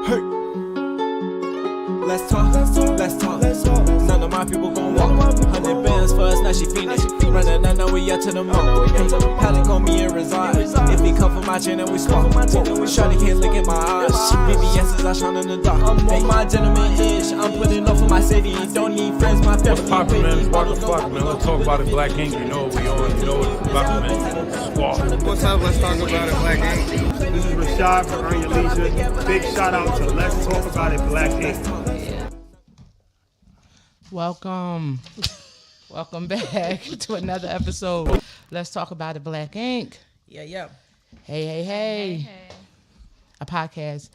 Hey. Let's talk. None of my people gon' walk. 100 bands for us, now she feeling. Running, I know we up to the mark. Hey, Pally on me and reside. If he come for my chain, then we swap. Shawty can't look at my eyes. BBS is I shine in the dark. Hey, my gentleman-ish. I'm putting up for my city. Don't need friends, my family. What's poppin', man? What the fuck, man? Let's talk about it, Black Ink. You know what we on. You know what it's about, man. Squad. What's up? Let's talk about it, Black Ink. This is Rashad from Earn Your Leisure. Big shout out to Let's Talk About It, Black Ink. Welcome back to another episode. Let's talk about it, Black Ink. Yeah. Hey. A podcast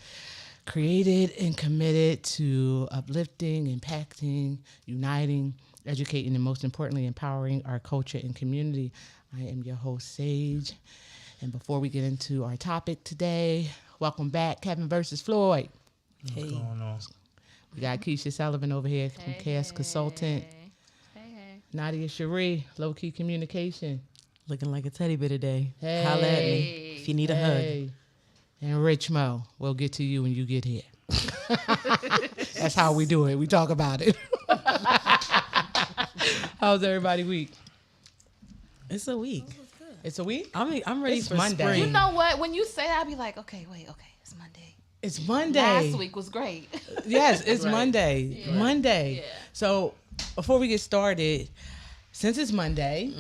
created and committed to uplifting, impacting, uniting, educating, and most importantly, empowering our culture and community. I am your host, Sage. And before we get into our topic today, welcome back, Kevin versus Floyd. What's going on? We got Keisha Sullivan over here from KS Consultant. Hey. Nadia Cherie, Low Key Communication. Looking like a teddy bear today. Hey. Holla at me if you need a hug. And Rich Mo, we'll get to you when you get here. That's how we do it. We talk about it. How's everybody week? It's a week. It's a week? I'm ready It's for Monday. spring. You know what? When you say that, I'll be like, okay, it's Monday. It's Monday. Last week was great. Yes, it's Right. Monday. Yeah. Monday. Yeah. So before we get started, since it's Monday,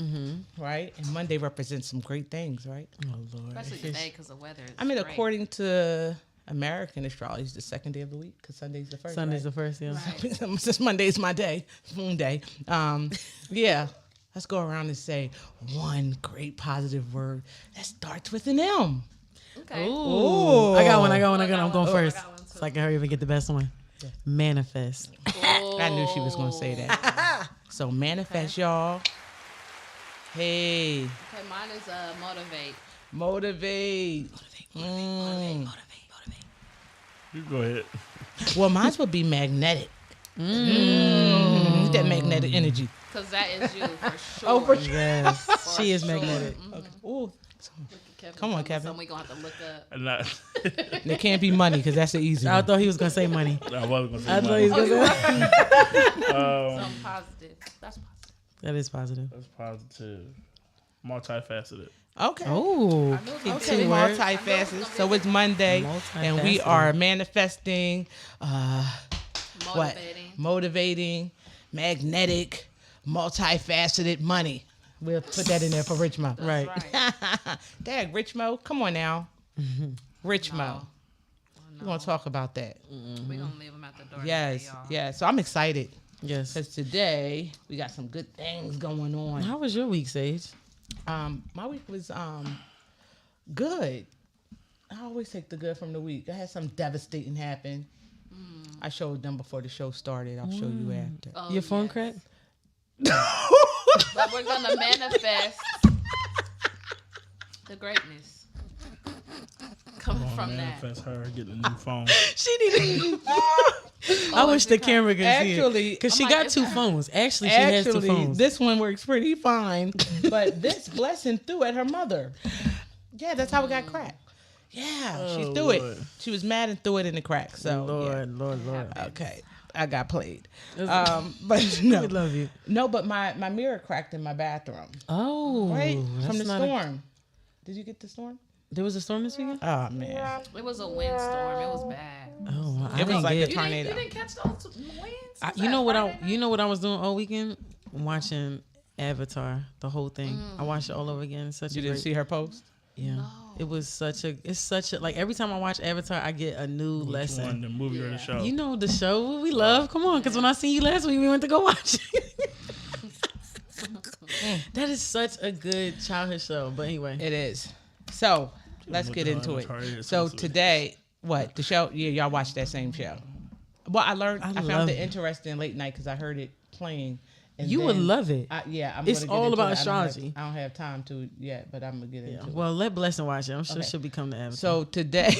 right? And Monday represents some great things, right? Oh, Lord. Especially today because the weather is I mean, great. according to American astrology, it's the second day of the week because Sunday's the first. Sunday's right? the first, yeah. Right. Since Monday's my day, moon day. Yeah, let's go around and say one great positive word that starts with an M. Okay. Ooh. I got one. I'm going Oh, first. I got one, too. So I can hurry up and get the best one. Manifest. I knew she was going to say that. So manifest, y'all. Hey, Okay, mine is motivate. motivate. Motivate. You go ahead. Well, mine would be magnetic. That magnetic energy. Because that is you for sure. Oh, for sure. Yes. For She is sure. magnetic. Ooh, Kevin, Come on, tell me Kevin. something we going to have to look up. And I there can't be money because that's the easy I one. thought he was going to say money. wasn't going to say I thought he was mine. going to say Something positive. That's positive. That is positive. That's positive. Multifaceted. Okay. Oh. Okay, Two words. multifaceted. So it's Monday, and we Multifaceted. are manifesting, Motivating. motivating, magnetic, multifaceted money. We'll put that in there for Rich Mo. Right. Right. Dad, Rich Mo, come on now. Rich Mo. No. We're going to talk about that. We're going to leave them at the door Yes, today, y'all. yes. So I'm excited Yes. because today we got some good things going on. How was your week, Sage? My week was good. I always take the good from the week. I had something devastating happen. I showed them before the show started. I'll show you after. Oh, Your phone yes. cracked? But we're going to manifest the greatness coming from that. Manifest her getting a new phone. She needed. Oh, I wish the camera could see it. Actually, Because she I'm got like, two phones. Actually, she has two Actually, phones. this one works pretty fine, but this blessing threw at her mother. Yeah, that's how it got cracked. Yeah, she Oh, threw it. Lord. She was mad and threw it in the crack. So, Lord. yeah. Okay, I got played. That's- But no, We love you. no, but my mirror cracked in my bathroom. Oh, Right that's from the not a- storm. Did you get the storm? There was a storm this weekend? Oh man, It was a windstorm. It was bad. Oh, I it was didn't like get a it. tornado. You didn't catch those winds? You know what I was doing all weekend? Watching Avatar, the whole thing. I watched it all over again. It's such You a didn't great, see her post? yeah. It was such a like every time I watch Avatar, I get a new Which lesson. one, the movie or the show? You know the show we love. Come on, because when I seen you last week, we went to go watch it. That is such a good childhood show. But anyway, It is. So let's get into it. So today, what the show? Yeah, y'all watched that same show. Well, I love found it. it interesting late night because I heard it playing. And you would then love it. I'm It's gonna get all into about it. astrology. I don't have time to yet, but I'm gonna get into it. Well, let Blessing watch it. I'm sure Okay. she'll become the Avatar. So today,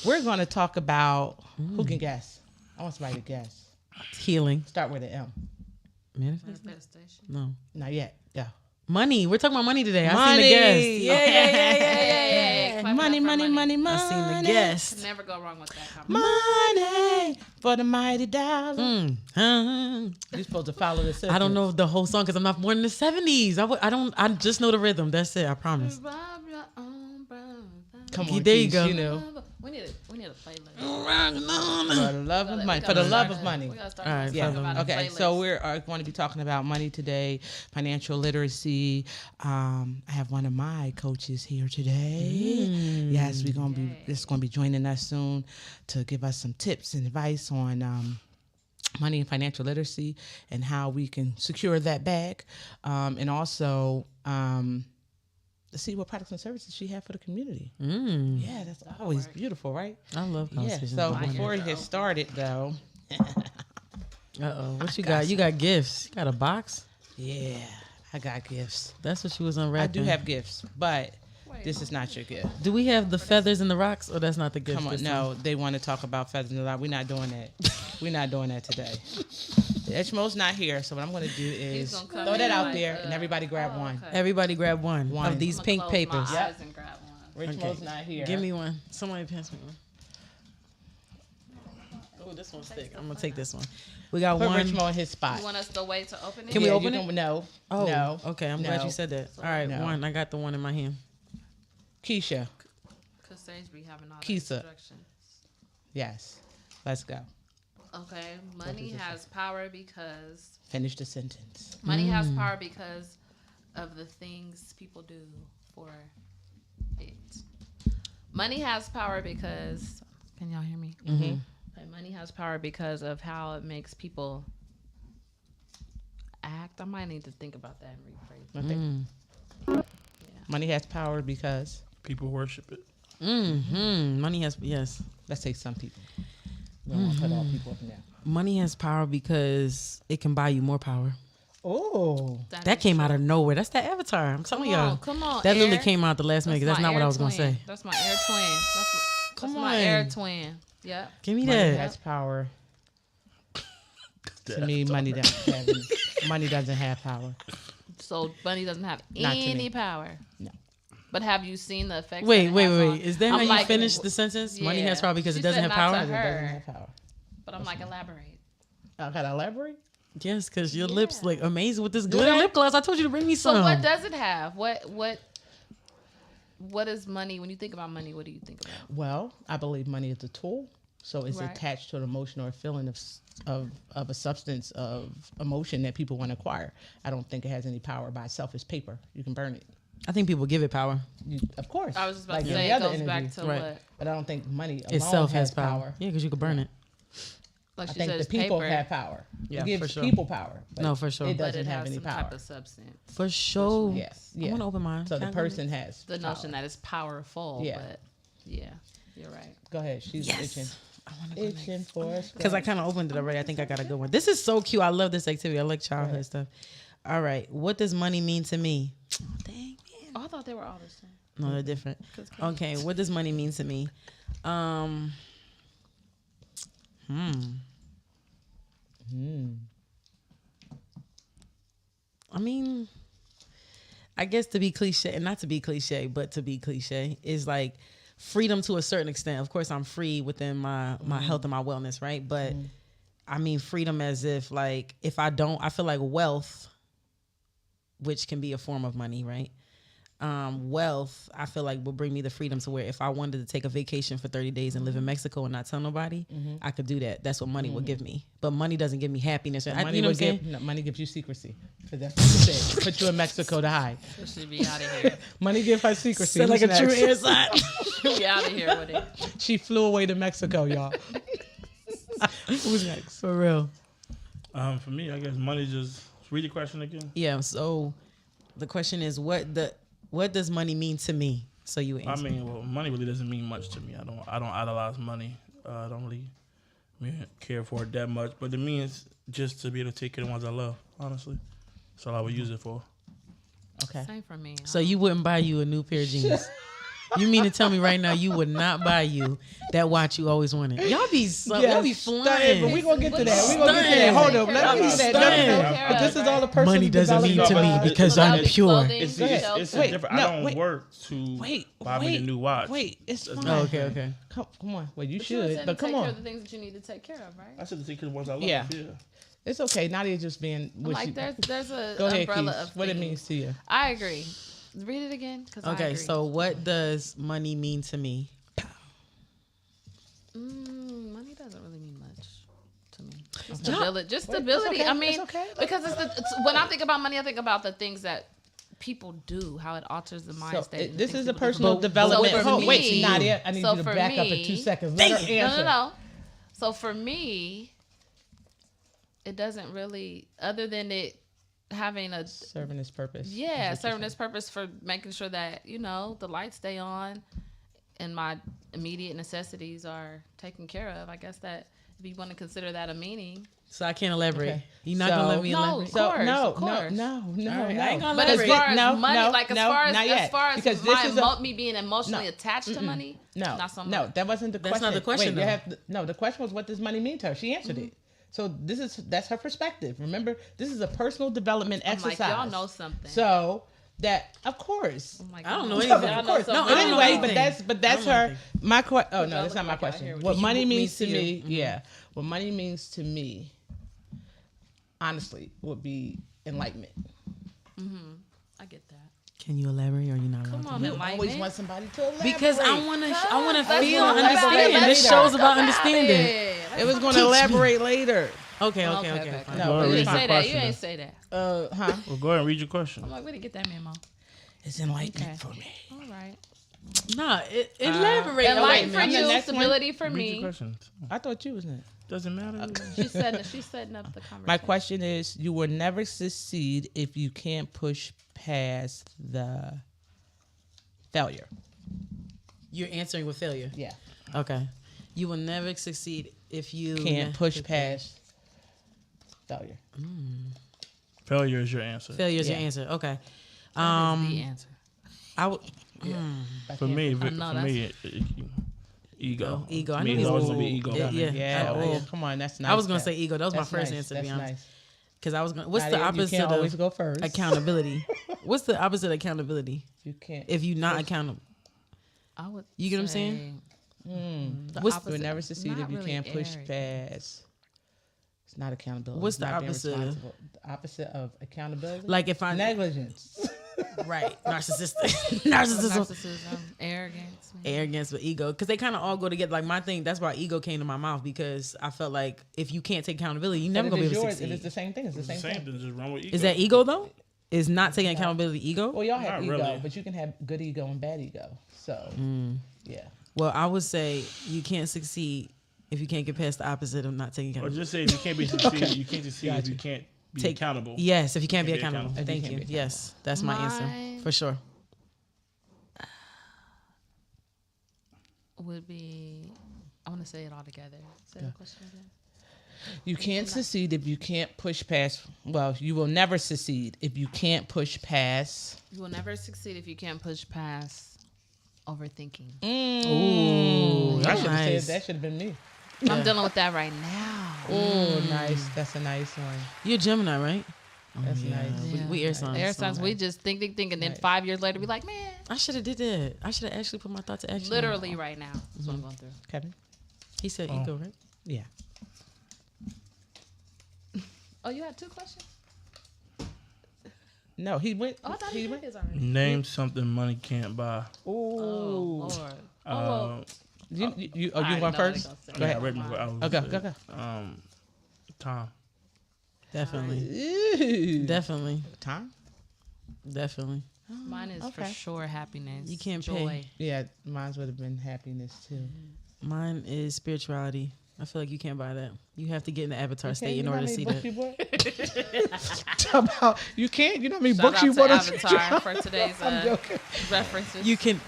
we're gonna talk about who can guess. I want somebody to guess. healing. Start with an M. Manifest? Manifestation. No. Not yet. Yeah. Money. We're talking about money today. I Money. seen the guest. Yeah. Clap it Money, up for money, money, money. I seen the guest. Never go wrong with that. Money for the mighty dollar. You're supposed to follow the sentence. I don't know the whole song because I'm not born in the 70s. I just know the rhythm. That's it. I promise. Come on, There you Keith, go. You know. We need a playlist. For the love of money. For the love of money. We gotta start All right, talking Yeah. about a Okay. playlist. So we're going to be talking about money today, financial literacy. I have one of my coaches here today. Yes, we're gonna be. This is gonna be joining us soon to give us some tips and advice on money and financial literacy and how we can secure that bag, and also. To see what products and services she had for the community. Yeah, that's always beautiful, right? I love Yeah. conversations. So about money. before we get started, though, What you got? You got gifts. You got a box? yeah, I got gifts. That's what she was I unwrapping. do have gifts, but this is not your gift. Do we have the feathers and the rocks, or that's not the gift? Come on, this no, they want to talk about feathers in the lot. We're not doing that. We're not doing that today. The Edgemo's not here, so what I'm going to do is gonna come throw that in out like, there and everybody grab one. okay. Everybody grab one One. of these I'ma pink close papers. My eyes and grab one. Rich Mo's not here. Give me one. Somebody pass me one. Oh, this one's thick. I'm gonna take this one. We got Put one. Rich Mo in his spot. You want us to wait to open it? Can we open you it? No. Oh, No. okay. I'm glad No. you said that. All right, No. one. I got the one in my hand. Keisha. Cause Sage be having all the Keisha. instructions. Yes. Let's go. Okay, money has power because Finish the sentence. money has power because of the things people do for it. Money has power because. Can y'all hear me? Mm-hmm. Okay, money has power because of how it makes people act. I might need to think about that and rephrase. Money has power because People worship it. Money has let's say some people. We don't want to put all people up in there. money has power because it can buy you more power. Oh. That came out of nowhere. That's that Avatar. I'm telling y'all. Come on. That literally Air. came out the last minute. That's my not what air I was gonna twin. say. That's my air twin. That's my on. air twin. Yep. Give me Money that. has power. To me, money doesn't have power. So money doesn't have Not to any me. power. No. But have you seen the effects? Wait. that it has on- Is that I'm how you like, finish the sentence? Money yeah. has power because She it doesn't said have not power. to It her. doesn't have power. But I'm like, elaborate. I gotta elaborate. Yes, because your lips look amazing with this Do glitter they? lip gloss. I told you to bring me So some. what does it have? What is money? When you think about money, what do you think about? Well, I believe money is a tool, so it's Right. attached to an emotion or a feeling of a substance of emotion that people want to acquire. I don't think it has any power by itself. It's paper. You can burn it. I think people give it power. Of course. I was just about Like to any say it other goes energy. back to Right. what, But I don't think money alone Itself has has power. Yeah, because you could burn it. like I she think said, the it's people paper, have power. Yeah, it gives for sure. people power. But No, for sure. It but doesn't it have has any some power. type of substance. For sure. Yes. I Yeah. want to open mine. So the Can I go person has The power. notion that it's powerful. Yeah. But yeah, you're right. Go ahead. She's itching. I want to go Itching for us. because I kind of opened it already. I think I got a good one. This is so cute. I love this activity. I like childhood stuff. All right. What does money mean to me? Dang, man. Oh, I thought they were all the same. No, they're different. Okay. What does money mean to me? I mean, I guess to be cliche, and not to be cliche, but to be cliche is like freedom to a certain extent. Of course, I'm free within my health and my wellness, right? But I mean freedom as if like if I don't, I feel like wealth, which can be a form of money, right? Wealth, I feel like will bring me the freedom to where if I wanted to take a vacation for 30 days and live in Mexico and not tell nobody, I could do that. That's what money would give me. But money doesn't give me happiness. Money, You know what I'm saying? money gives you secrecy. Because that's what you said. Put you in Mexico to hide. We should be out of here. Money give her secrecy. Sound like Who's a true next? air sign. Be out of here with it. She flew away to Mexico, y'all. Who's next? For real. For me, I guess money just read the question again. Yeah. So the question is, what does money mean to me? So you answer. I mean, well, money really doesn't mean much to me. I don't idolize money. I don't really care for it that much. But it means just to be able to take care of the ones I love. Honestly, that's all I would use it for. Okay. Same for me. So you wouldn't buy you a new pair of jeans. You mean to tell me right now you would not buy you that watch you always wanted? Y'all be y'all be flying. But we gonna get to that. We gonna get to that. Hold up. Let me get to that. But this is all the personal Money doesn't mean to development. me because I'm pure. It's Wait, different. no, I don't wait. work to buy me a new watch. Wait, it's fine. Oh, okay. Come on. Well, you But you were should. saying But to come take care on. of the things that you need to take care of, right? I said to take care of the ones I love. Yeah. Yeah. It's okay. Nadia just being. Like there's a Go ahead, umbrella Keith. of What it things. means to you. I agree. Read it again. I Okay, agree. so what does money mean to me? Money doesn't really mean much to me. Just Y'all- stability. Just Wait, it's stability. okay, I mean, it's okay. because it's when I think about money, I think about the things that people do, how it alters the mind So state. and the this things is a people do. personal development. So for Oh, wait, me- Nadia, I need so you to for back up in me- 2 seconds. Let her answer. No. So for me, it doesn't really, other than it having a Serving its purpose. serving its purpose for making sure that the lights stay on and my immediate necessities are taken care of. I guess that if you want to consider that a meaning. So I can't elaborate. Okay. You're not gonna let me No, elaborate. of course, no, of course. no. I ain't gonna But as elaborate. far as No, money, no, like as no, far as not yet. Because this my is a- me being emotionally attached to money, No, not so much. no, that wasn't the That's question. not the question, Wait, you though. have to, no, the question was what does money mean to her? She answered it. So that's her perspective. Remember, this is a personal development I'm exercise. like, y'all know something. So that, of course. I'm like, I don't know y'all anything. know Of course. something. No, But I don't know anyway, anything. but that's I don't know her. anything. My question. Oh no, Y'all that's not look my like y'all question. hear What you money means means to to you. me, yeah. What money means to me, honestly, would be enlightenment. I get that. Can you elaborate or you not? Come allowed on, to? You always enlightenment. want somebody to elaborate. Because I want to Let's feel talk and about understand. it. This Let's show's talk about understanding. it. It was going to elaborate later. Okay. Okay. Fine. No, Go but ahead, You read didn't your say that. You question. ain't say that. Huh? Well, go ahead and read your question. I'm like, where did you get that memo? It's enlightenment Okay. for me. All right. Nah, elaborate. Enlightenment for and the you, next one? stability for Read your me. question. I thought you was next. Doesn't matter. She's setting up the conversation. My question is: you will never succeed if you can't push past the failure. You're answering with failure. Yeah, Okay. You will never succeed if you can't push past failure. Failure is your answer. Failure is Yeah. your answer. Okay. That is the answer. I would. For me, no, ego. Ego. I To me, knew it's he always was- gonna be ego. Yeah. Yeah, Oh. yeah, come on, that's nice. I was gonna That- say ego. That was my that's first nice, answer, to be that's honest. nice. Because I was gonna. What's the Nadia, opposite You can't always of go first. accountability? What's the opposite of accountability? You can't. If you're not accountable, I would. You get what I'm say saying? the You'll opposite- never succeed not if you really can't push arrogant. past. It's not accountability. What's It's the not being opposite? responsible. The opposite of accountability? Like if I negligence. right narcissistic, narcissism, Narcissism, arrogance. maybe. arrogance with ego, because they kind of all go together. Like my thing, that's why ego came to my mouth, because I felt like if you can't take accountability, you never But gonna if be able to it's yours, if it's succeed. the same thing, it's the It's the same same thing. thing. Just run with ego. Is that ego though? Is not taking accountability ego? Well, y'all have Not ego, really. but you can have good ego and bad ego. So, yeah. Well, I would say you can't succeed if you can't get past the opposite of not taking Or accountability. just say if you can't be succeed, you can't succeed if you can't be accountable. Yes, if you can't be Can't be accountable. accountable. Thank If you you. can't be Yes, that's my answer Mine- for sure. Would be. I want to say it all together. Say the question again. You can't succeed if you can't push past. Well, you will never succeed if you can't push past. You will never succeed if you can't push past overthinking. Ooh, I that's should have said nice. that. Should have been me. I'm dealing with that right now. Oh, nice. That's a nice one. You're Gemini, right? That's nice. We air signs. Air signs, we just think, and then 5 years later, be like, man, I should have did that. I should have actually put my thought to action. literally right now. That's what I'm going through. Kevin? He said ego, right? Yeah. Oh, you had 2 questions? No, he went. Oh, I thought he he did went. his already. Name something money can't buy. Ooh. Oh, Lord. You I going know what first? they gonna say. Go ahead. I read my- I was Okay, gonna go. say, Time. Definitely. Ooh. Definitely. Time? Definitely. Mine is for Okay. sure happiness. You can't joy. pay. Yeah, mine would have been happiness too. Mine is spirituality. I feel like you can't buy that. You have to get in the avatar Okay, state in you know order how to many see books that. you bought? Talk about you can't. You know how many Shout books out you to bought? Avatar for today's I'm joking. references. You can,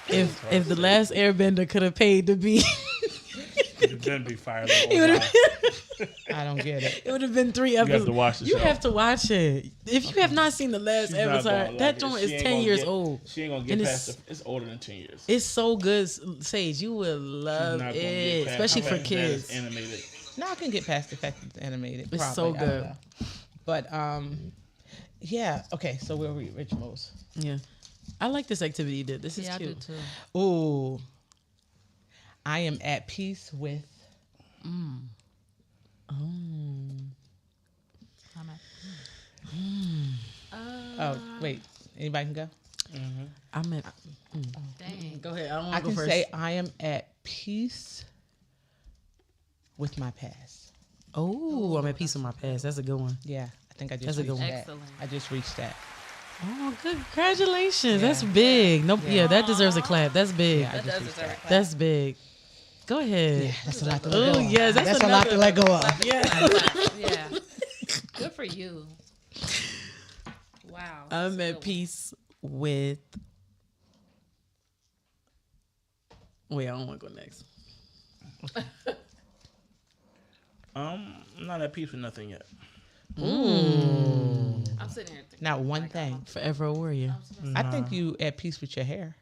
if the last Airbender could have paid to be It'd then be fired. I don't get it. It would have been 3 You episodes. have to watch the You show. have to watch it. If you have not seen the last She's not Avatar, gonna like that it. joint She is ain't 10 gonna years get- old. She ain't gonna And get it's- past it's older than 10 years. It's so good, Sage. You will love Not gonna get it, past especially the for fact that it's kids. animated. No, I can get past the fact that it's animated. It's probably. so I don't good. know. But yeah. Okay, so where were we? Rich Mo's. Yeah, I like this activity you did. This is Yeah, I do cute. too. Ooh. I am at peace with. I'm at, Oh, wait. Anybody can go? I'm at. dang. Go ahead. I don't I want to can go first. say I am at peace with my past. Oh, I'm at peace with my past. That's a good one. Yeah, I think I just That's a reached good one. that. Excellent. I just reached that. Oh, good. Congratulations. Yeah. That's big. Nope. Yeah, that deserves a clap. That's big. Yeah, I That just does reached deserve a that. clap. That's big. Go ahead. Yeah, that's a lot to let Oh, go of. yes, that's a lot to another- let go of. Yeah. Good for you. Wow. that's I'm a at good one. peace with. Wait, I don't want to go next. I'm not at peace with nothing yet. I'm sitting here thinking. Not one thing. Forever a warrior. I think you at peace with your hair.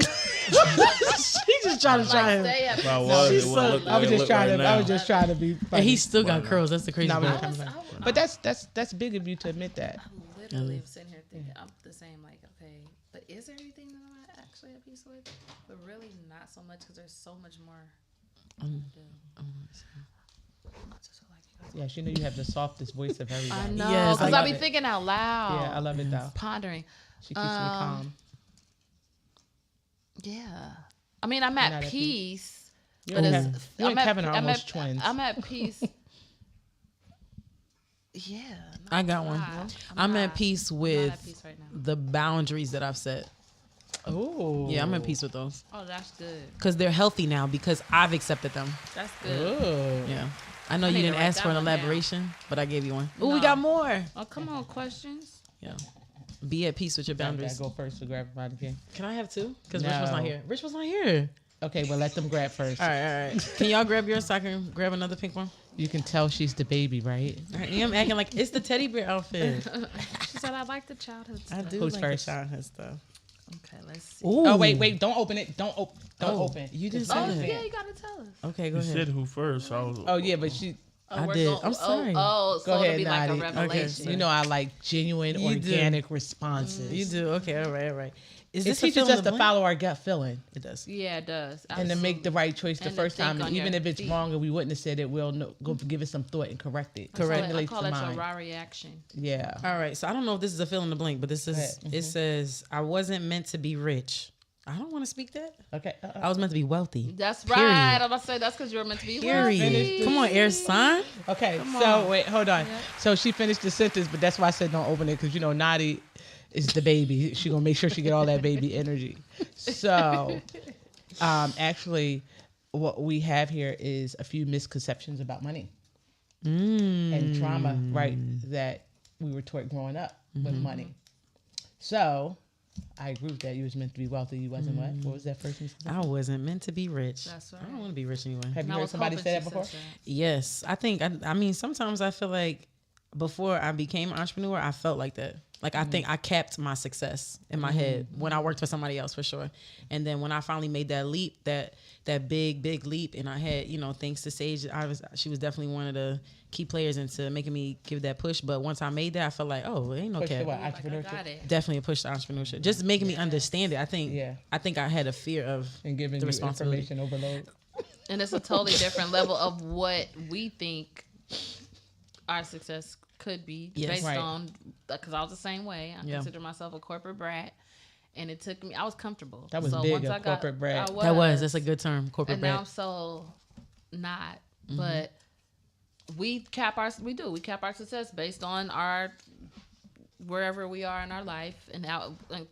She just trying to try him. Stay up. If I was, it wouldn't look the I was way it just look trying right to. now. I was just trying to be funny. And he still got Wow. curls. That's the crazy No, part. but that's big of you to admit that. Literally sitting here thinking I'm the same. Like, okay, but is there anything that I'm actually at peace with? But really, not so much because there's so much more. to do. I just feel like you guys- Yeah, she know you have the softest voice of everybody. I know, Yes, I because I love be it. thinking out loud. Yeah, I love it though. Pondering. She keeps me calm. Yeah. I mean, I'm not at at peace. You But and it's, Kevin- you and Kevin are I'm almost at, twins. I'm at peace. Yeah. I got one. I'm at peace I'm with not at peace right now. the boundaries that I've set. Oh. Yeah, I'm at peace with those Oh, that's good. because they're healthy now because I've accepted them. That's good. Oh. Yeah. I know I you need to didn't write ask for an that one down. elaboration, but I gave you one. Oh, we No. got more. Oh, come on, questions. Yeah. Be at peace with your Gotta boundaries. go first to grab everybody again. Can I have two? Because Rich was not No. here. Rich was not here. Okay, well let them grab first. All right. Can y'all grab yours so I can grab another pink one? You can tell she's the baby, right? All right. I'm acting like it's the teddy bear outfit. She said, I like the childhood I stuff. do Who's like first? the childhood stuff. Okay, let's see. Ooh. Oh wait, don't open it. Don't open. Don't Oh, open. you didn't It's say Oh, not that. fair. yeah, you got to tell us. Okay, go You ahead. said who first? So I was, Oh yeah, but she. Oh, I we're did. going- I'm sorry. Oh, so Go it'll ahead, be like a Nadi. revelation. You know I like genuine, You do. organic responses. You do. Okay, all right. Is It this a teaches fill in us the to blank? follow our gut feeling It does. Yeah, it does. and to make the right choice the And to first think time. And on even your if it's feet. wrong and we wouldn't have said it, we'll go give it some thought and correct it. Correct. I Stimulates call the it your mind. raw reaction. Yeah. All right. So I don't know if this is a fill in the blank, but this is. ahead. It says I wasn't meant to be rich. I don't want to speak that. Okay. I was meant to be wealthy. That's Period. right. I'm about to say that's because you were meant to be Period. wealthy. Come on, air sign. Okay. So wait, hold on. So she finished the sentence, but that's why I said don't open it because Nadi is the baby. She gonna make sure she get all that baby energy. So, actually, what we have here is a few misconceptions about money and trauma, right? That we were taught growing up with money. So, I agree with that. You was meant to be wealthy. You wasn't what? What was that first misconception? I wasn't meant to be rich. That's I right. don't want to be rich anyway. Have And you I heard was somebody hoping say that she before? said Yes, I think. I mean, sometimes I feel like before I became an entrepreneur, I felt like that. Like I think I capped my success in my head when I worked for somebody else for sure. And then when I finally made that leap, that big leap, and I had thanks to Sage, she was definitely one of the key players into making me give that push. But once I made that, I felt like, oh, it ain't no Push to cap. what? Like, I Entrepreneurship got it. Definitely a push to entrepreneurship. Just making me understand it. I think. Yeah. I think I had a fear of and giving the you responsibility. information overload. And it's a totally different level of what we think our success could be Yes. based Right. on, because I was the same way. I Yeah. consider myself a corporate brat. And it took me, I was comfortable. That was big, a corporate brat. That's a good term, corporate And now I'm brat. so not. But we cap our success based on our wherever we are in our life, and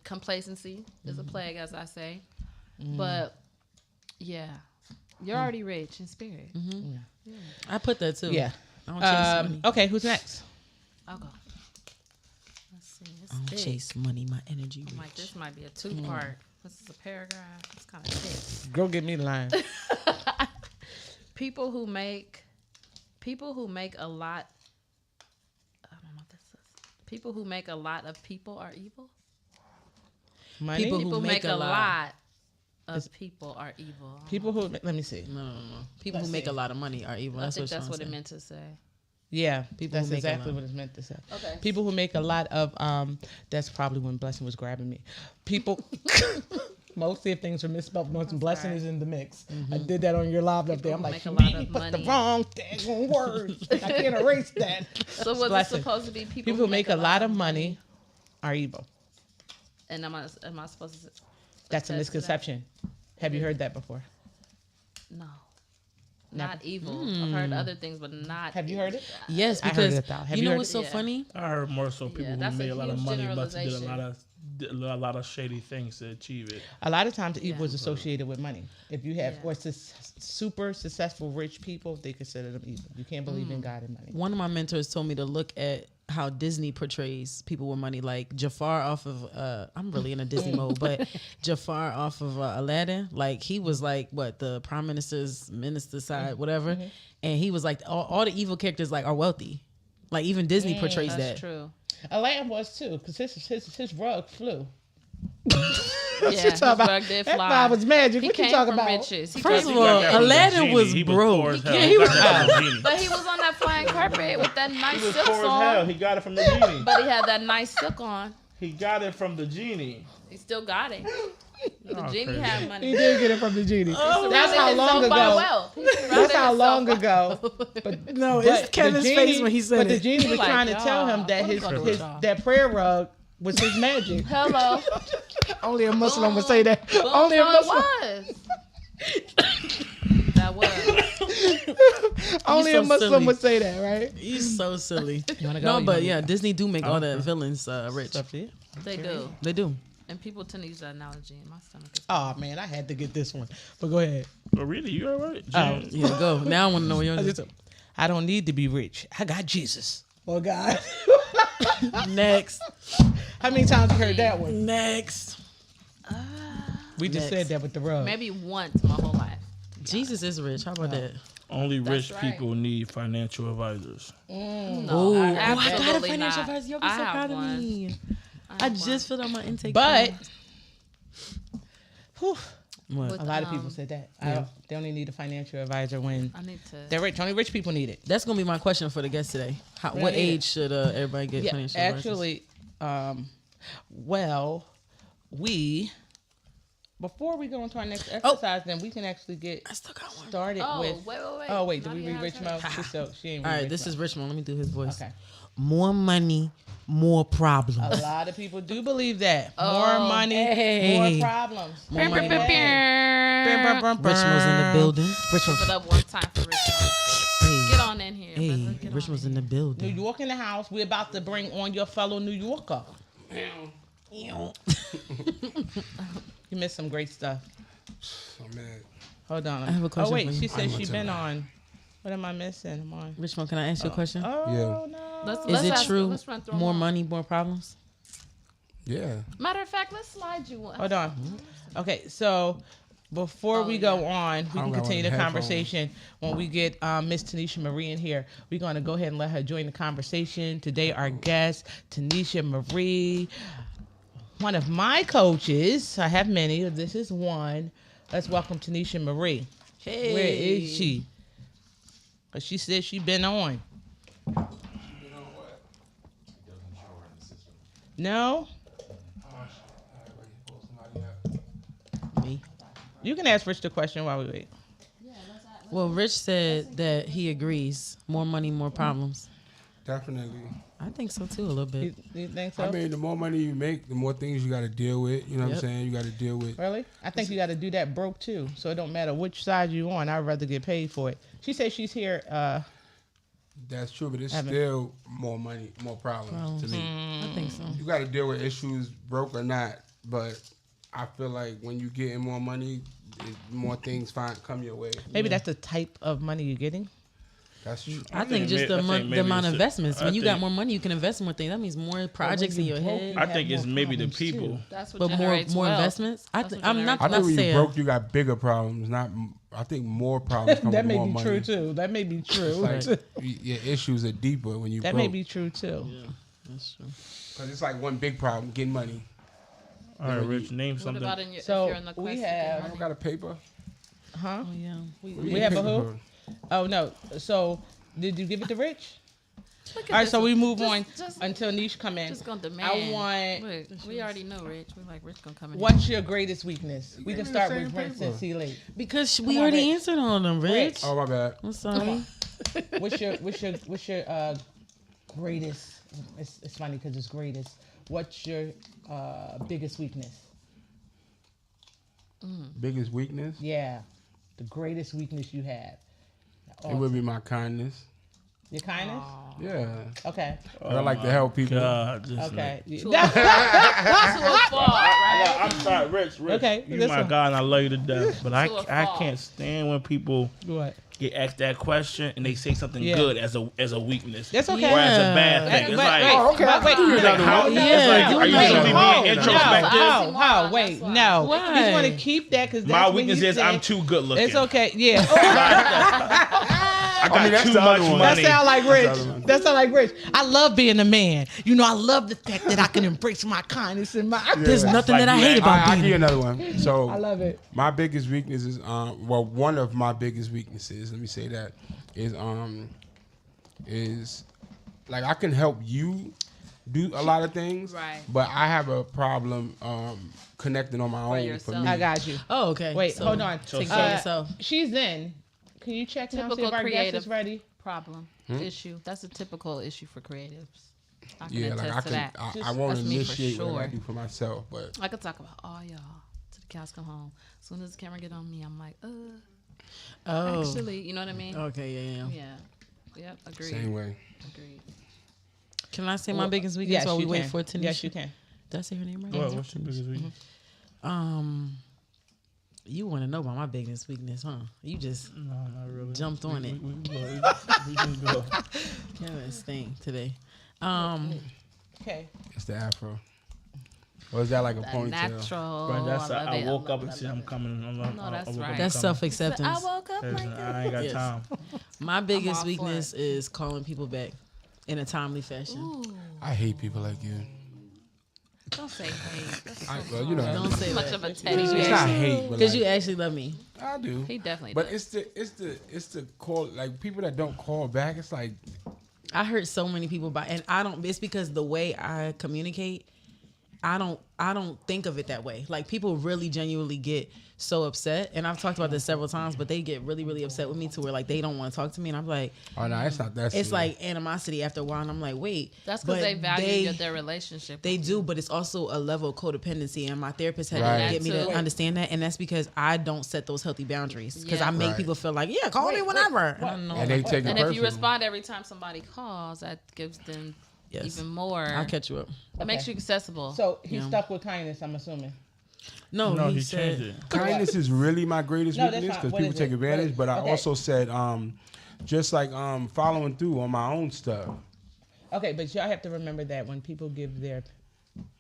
complacency is a plague, as I say. But yeah, you're already rich in spirit. I put that too. Yeah. I don't chase money. Okay, who's next? I'll go. Let's see. It's I don't thick. chase money. My energy. I'm like, rich. this might be a 2-part. This is a paragraph. It's kind of thick. Girl, give me the line. people who make a lot. I don't know what this is. People who make a lot of people are evil. Money. People make a lot of people are evil. People who let me see. No. People who make a lot of money are evil. I think what that's what it saying. meant to say. Yeah, People that's who make a exactly lot. what it's meant to say. Okay. People who make a lot of that's probably when Blessing was grabbing me. People mostly if things are misspelled, once Blessing sorry. is in the mix. I did that on your live up there. I'm who like, make a you lot made me of put the money. wrong daggone words. I can't erase that. So was it Blessing. supposed to be People who make a lot of money are evil. And am I supposed to? That's a attest to that? misconception. Have you heard that before? No. Never. Not evil. I've heard other things, but not. Have you heard it? Yes, I heard because it, though. Have you you know heard what's it? so Yeah. funny? I heard more so people who that's made a a lot of huge money must have did generalization. a lot of shady things to achieve it. A lot of times evil Yeah. is associated with money. If you have Yeah. or super successful rich people, they consider them evil. You can't believe in God and money. One of my mentors told me to look at how Disney portrays people with money, like Jafar off of I'm really in a Disney mode, but Jafar off of Aladdin, like he was like what the prime minister's minister side, whatever, and he was like all the evil characters like are wealthy, like even Disney portrays That's that. true. Aladdin was too, because his rug flew. Yeah, you talking about? rug did That fly. fly was magic. He What you came talking from about? riches. He First came of from all, riches. Aladdin was He broke. poor as hell. Yeah, he was- got that from the genie. But he was on that flying carpet with that nice He was silk poor as hell. on. He got it from the genie. But he had that nice silk on. He got it from the genie. He still got it. The Oh, genie crazy. had He money. did get it from the genie. That's Surrounded how long himself by ago. wealth. He That's surrounded how long himself by- ago. But No, but it's Kevin's the genie, face when he said But the it. genie was Like, trying to tell him that y'all, his what I'm gonna do with y'all? that prayer rug was his magic. Hello. Only a Muslim would say that. Boom, Only a no, Muslim. it was. That was. Only so a Muslim silly. would say that, right? He's so silly. wanna go? No, You but wanna yeah, go? Disney do make all the villains rich. They do. They do. And people tend to use that analogy. And my stomach is. Oh man, I had to get this one. But go ahead. Oh, really? You all right? Oh, Jen? Yeah, go. Now I want to know what yours is. I don't need to be rich. I got Jesus. Oh God. Next. How many times you heard that one? Next. We just Next. said that with the rug. Maybe once my whole life. Jesus is rich. How about that? Only rich right. people need financial advisors. No, I absolutely got a financial not. advisor. You'll be I so have proud of one. me. I I have just filled out my intake. But form. whew, What? a lot of people said that. They only need a financial advisor when I need to. they're rich. Only rich people need it. That's gonna be my question for the guest today. What Right. age should everybody get financial advisors? Actually, well, before we go into our next exercise, then we can actually get I still got one. started Oh, with. wait. Oh wait, did we Nadia read Rich has Mo? hers. She ain't All read right, Rich this Mo. is Richmond. Let me do his voice. Okay. More money, more problems. A lot of people do believe that. More Oh, money, hey. more problems. More money. Put Richmond's in the building. it up one time for Richmond. Hey, Get on in here. hey, brother. Get on Richmond's in in the New building. York in the house. We're about to bring on your fellow New Yorker. You missed some great stuff. I'm mad. Hold on. I have a question Oh wait, for you. she said I'm she on been time. on. What am I missing? I'm on. Richmond, can I ask you a question? Oh Yeah. no. Is it ask- true? let's run through 'em More all. money, more problems. Yeah. Matter of fact, let's slide you one. Hold on. Okay, so before we go on, we can don't got continue one the of the conversation when we get Miss Tanisha Marie in here. We're going to go ahead and let her join the conversation. Today, our guest, Tanisha Marie, one of my coaches. I have many. This is one. Let's welcome Tanisha Marie. Hey, Where is she? 'Cause she said she been on. No? Me. You can ask Rich the question while we wait. Well, Rich said that he agrees. More money, more problems. Definitely. I think so too, a little bit. You think so? I mean, the more money you make, the more things you got to deal with. You know what Yep. I'm saying? You got to deal with. Really? I think you got to do that broke too. So it don't matter which side you on. I'd rather get paid for it. She said she's here. That's true, but it's Haven't- still more money, more problems to me. I think so. You got to deal with issues, broke or not. But I feel like when you getting more money, more things come your way. Maybe that's the type of money you're getting. That's true. I think just the amount of investments. When you got more money, you can invest in more things. That means more projects in your head. I think it's maybe the people. That's what But generates more wealth. investments. I'm what not I think when saying you broke, you got bigger problems. I think more problems come That with may more be money. true too. That may be true. Like, your issues are deeper when you That broke. may be true too. Yeah, that's true. Because it's like one big problem, getting money. All right, Rich, name What something. about in your, So if you're in the we quest to get have- I money? don't got a paper. Huh? Oh yeah. We have a who? Paper. Oh no. So did you give it to Rich? Look at All right. this So one. we move Just- on just- until Niche come in. Just gonna demand. I want. Look, we already know Rich. We like Rich gonna come in. What's your greatest weakness? We can gave me start the with same Rich paper. since he late. Because we on, already Rich. answered on them, Rich. Oh, my bad. I'm sorry. What's your greatest? It's funny because it's greatest. What's your biggest weakness? Biggest weakness? Yeah, the greatest weakness you have. It would be my kindness. Your kindness. Yeah. Okay. I like to help people. God, just Okay. To a fault, right? I'm sorry, Rich. Okay, You this my one. God, and I love you to death. But I To a fault. can't stand when people What? get asked that question and they say something Yeah. good as a weakness. That's okay. Or as a bad Yeah. thing. It's Wait, like, wait, Oh, okay. but wait, Here's another how- one. Yeah, it's like, you are you might- supposed to be Hold, being no, introspective? how, That's wait, why. no. Why? He's going to keep that because My weakness is I'm too good looking. It's okay, yeah. I got that's too the much other one. That money. sound like Rich. That's the other one. That sound like Rich. I love being a man. You know, I love the fact that I can embrace my kindness and my. There's nothing Like that I you hate act- about I'll give being. you another one. So I love it. my biggest weakness is one of my biggest weaknesses, let me say that, is like I can help you do a lot of things, Right. but I have a problem connecting on my own for yourself. me. I got you. Oh, okay. Wait, So, hold on. Take care of yourself. She's in. Can you check now see Typical if our guest creative is ready? problem issue. That's a typical isse for creatives. I can Yeah, like attest to that. I won't That's me for initiate what I sure. do for myself, but I could talk about all y'all till the cows come home. As soon as the camera get on me, I'm like, Oh. actually, you know what I mean? Okay, yeah. Yeah. Yep. Agreed. same way. Agreed. Can I say my biggest weakness Yes, while we you wait can. for Tanisha? Yes, you can. Did I say her name right? What's your biggest weakness? You want to know about my biggest weakness, huh? You just No, not really. jumped on it. We can go. Kevin's thing today. Okay. It's the afro. Or is that like a The ponytail? natural. Bro, that's I, love I it. woke love up it, and I said love I'm it. coming. No, that's I woke up right. That's coming. self-acceptance. I woke up like that. I ain't got Yes. time. My biggest all for weakness is calling people back in a timely fashion. Ooh, I hate people like you. don't say hate. That's so Well, you know, Don't say much that. of a teddy it's bear. not hate, but Because like, you actually love me. I do. He definitely But does. it's the call, like people that don't call back. It's like I hurt so many people by, and I don't. It's because the way I communicate, I don't think of it that way. Like people really genuinely get so upset, and I've talked about this several times, but they get really, really upset with me to where like they don't want to talk to me, and I'm like, oh no, it's not that. it's serious. like animosity after a while, and I'm like, wait, That's because but they value their relationship. They do, but it's also a level of codependency, and my therapist had Right. to get me That to too. understand that, and that's because I don't set those healthy boundaries because Yeah. I make Right. people feel like, yeah, call me whenever. And I know, and they like, take it And if personal. you respond every time somebody calls, that gives them Yes. even more. I'll catch you up. It makes you accessible. So he's Yeah. stuck with kindness, I'm assuming. No, No, he he said, changed it. Kindness is really my greatest No, that's weakness fine. because What people is take it? advantage. What- But I okay. also said just like following through on my own stuff. Okay, but y'all have to remember that when people give their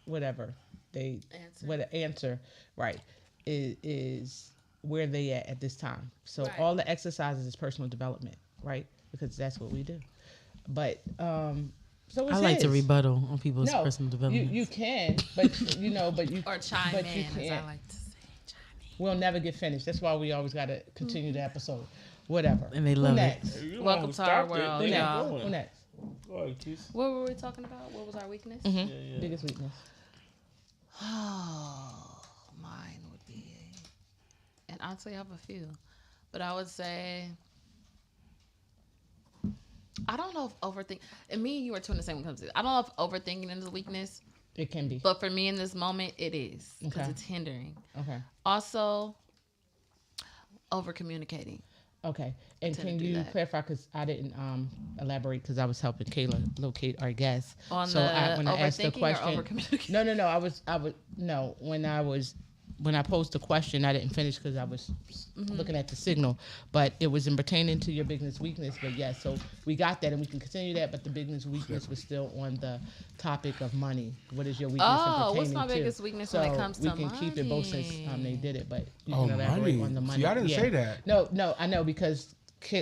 whatever they Answer. what answer, right, is where they at this time. So Right. all the exercises is personal development, right? Because that's what we do. But so it's I like to his. rebuttal on people's No, personal development. you can, but you know, but you or chime but in, you as I can't. like to say. Chime We'll never get finished. That's why we always got to continue the episode. Whatever. And they Who love it. next? in. Welcome to our world, Who y'all. next? Who next? Go ahead, Keith. What were we talking about? What was our weakness? Biggest weakness. Oh, mine would be, and honestly, I have a few, but I would say, I don't know if overthink. And me and you are two in the same when it comes to. I don't know if overthinking is a weakness, It can be. but for me in this moment, it is because Okay. it's hindering. Okay. Also, over communicating. Okay. And Tend to can do you that. clarify, because I didn't elaborate because I was helping Kayla locate our guest. On so the when I asked the overthinking or question, overcommunicating? no, I was no when I was when I posed the question, I didn't finish because I was looking at the signal, but it was in pertaining to your biggest weakness. But yeah, so we got that and we can continue that, but the biggest weakness was still on the topic of money. What is your weakness in pertaining what's my to? biggest weakness when it comes to we can keep it both since they did it, but you Oh, can elaborate money. on the money. See, I didn't say that. No, I know because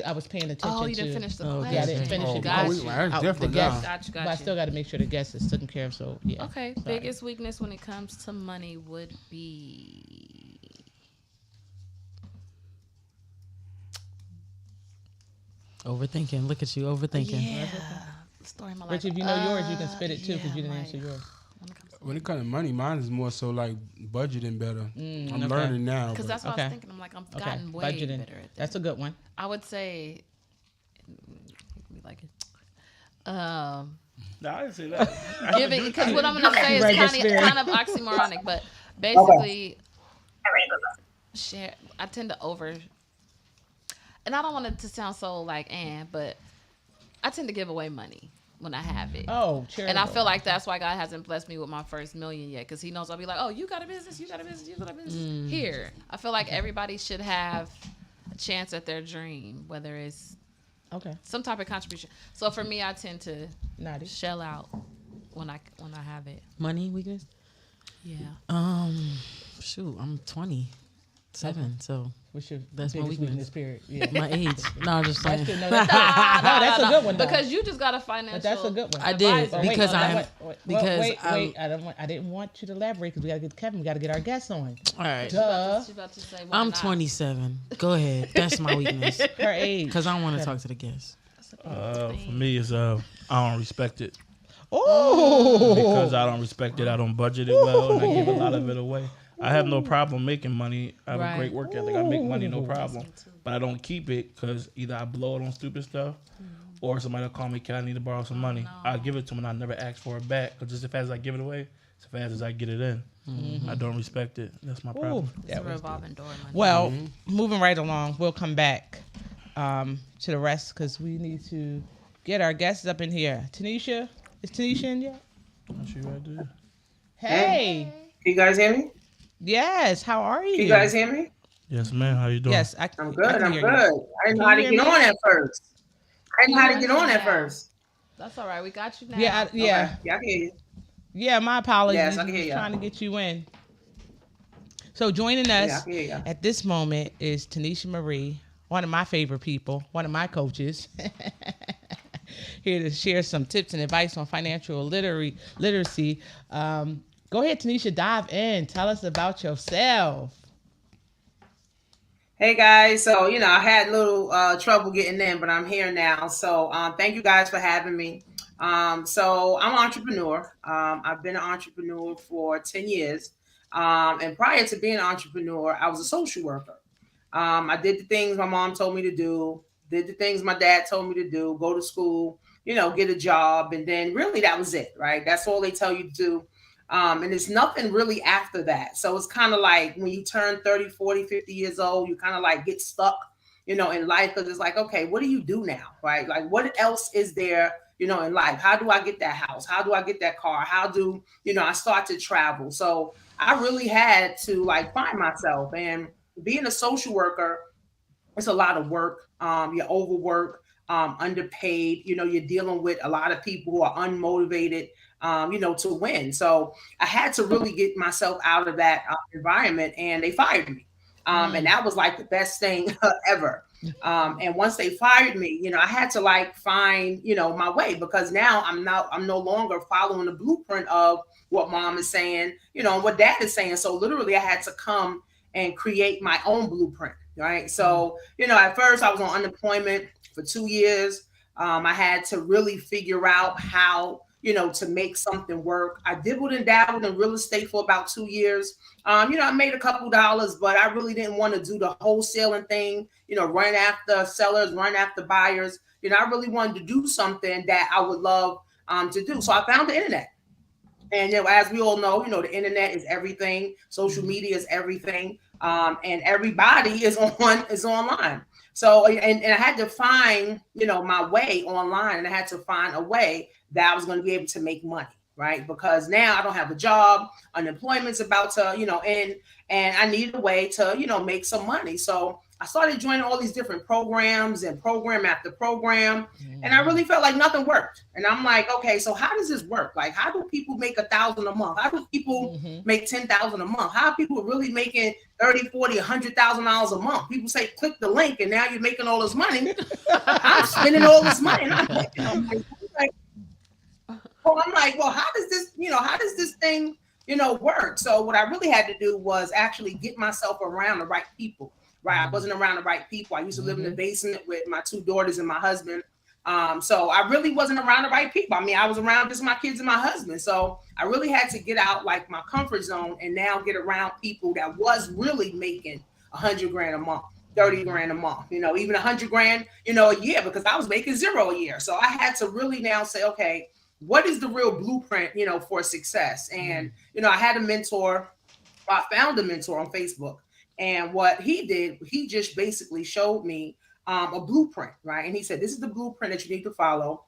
I was paying attention to. Oh, you didn't finish the question. Yeah, I didn't finish it. Got because you. That's the different guest, now. Got but I you. still got to make sure the guest is taken care of. So yeah. Okay, Sorry. biggest weakness when it comes to money would be Overthinking. Look at you, overthinking. yeah. The story of my life. Richard, if you know yours, you can spit it too because yeah, you didn't like, answer yours. When it comes to money, mine is more so like budgeting better. I'm okay. learning now. Because but- that's what I Okay. was thinking. I'm like, I've Okay, gotten way budgeting. better at that. That's a good one. I would say, we like it. No, I didn't say that. Giving, because what I'm gonna say is Right, your kind of oxymoronic, but basically, I tend to over, and I don't want it to sound so like, but I tend to give away money when I have it. Oh, charitable. And I feel like that's why God hasn't blessed me with my first million yet, because He knows I'll be like, oh, you got a business, you got a business, you got a business. Here, I feel like everybody should have a chance at their dream, whether it's Okay, some type of contribution. So for me, I tend to naughty. shell out when I have it. Money weakness? Yeah. Shoot, I'm 27, so What's your That's my biggest weakness. period? Yeah. my age. No, I'm just playing. No, that's a good one, though. Because you just got a financial. But that's a good one. I did, advisor. because I'm- wait. I didn't want you to elaborate because we gotta get Kevin. We gotta get our guests on. All right. Duh. She's about to say, why I'm not? 27. Go ahead. That's my weakness. Her age. Because I don't want to talk to the guests. For me, it's I don't respect it. Oh. Because I don't respect it, I don't budget it well, and I give a lot of it away. I have no problem making money. I have a great work ethic. I make money, no problem. But I don't keep it because either I blow it on stupid stuff, or somebody will call me, "Can I need to borrow some money?" I give it to them, and I never ask for it back. Because just as fast as I give it away, as fast as I get it in, I don't respect it. That's my problem. It's a revolving door money. Well, moving right along, we'll come back to the rest because we need to get our guests up in here. Tanisha, is Tanisha in yet? That's you right there. Hey. Can you guys hear me? Yes. How are you? Can you guys hear me? Yes, man. How you doing? Yes, I'm good. I can I'm hear good. you. I didn't know how to Can you get hear on me? at first. I didn't know how to get on at first. That's all right. We got you now. Yeah, Okay. yeah, Yeah, I can hear you. yeah. My apologies. Yes, I can hear you. Trying to get you in. So joining us Yeah, I can hear you. at this moment is Tanisha Marie, one of my favorite people, one of my coaches, here to share some tips and advice on financial literacy. Go ahead, Tanisha, dive in. Tell us about yourself. Hey guys, so I had a little trouble getting in, but I'm here now. So thank you guys for having me. So I'm an entrepreneur. I've been an entrepreneur for 10 years. And prior to being an entrepreneur, I was a social worker. I did the things my mom told me to do, did the things my dad told me to do, go to school, get a job. And then really that was it, right? That's all they tell you to do. And there's nothing really after that. So it's kind of like when you turn 30, 40, 50 years old, you kind of like get stuck, in life. Because it's like, okay, what do you do now, right? Like what else is there, in life? How do I get that house? How do I get that car? How do, I start to travel? So I really had to like find myself. And being a social worker, it's a lot of work. You're overworked, underpaid. You're dealing with a lot of people who are unmotivated, to win. So I had to really get myself out of that environment, and they fired me. And that was like the best thing ever. And once they fired me, I had to like find, my way, because now I'm no longer following the blueprint of what mom is saying, and what dad is saying. So literally I had to come and create my own blueprint. Right. So, at first I was on unemployment for 2 years. I had to really figure out how, to make something work. I dibbled and dabbled in real estate for about 2 years. I made a couple dollars, but I really didn't want to do the wholesaling thing, run after sellers, run after buyers. I really wanted to do something that I would love to do. So I found the internet. And as we all know, the internet is everything. Social media is everything. And everybody is online. So, and I had to find, my way online, and I had to find a way that I was going to be able to make money. right? Because now I don't have a job, unemployment's about to, end, and I need a way to, make some money. So I started joining all these different programs and program after program, and I really felt like nothing worked. And I'm like, okay, so how does this work? Like, how do people make $1,000 a month? How do people make $10,000 a month? How are people really making 30, 40, $100,000 a month? People say, click the link, and now you're making all this money. I'm spending all this money, and I'm like, well, how does this thing, work? So what I really had to do was actually get myself around the right people, right? I wasn't around the right people. I used to live in the basement with my 2 daughters and my husband. So I really wasn't around the right people. I mean, I was around just my kids and my husband. So I really had to get out like my comfort zone and now get around people that was really making $100,000 a month, $30,000 a month, even $100,000, a year, because I was making $0 a year. So I had to really now say, okay, what is the real blueprint, for success? And, I had a mentor. I found a mentor on Facebook, and what he did, he just basically showed me a blueprint, right? And he said, this is the blueprint that you need to follow.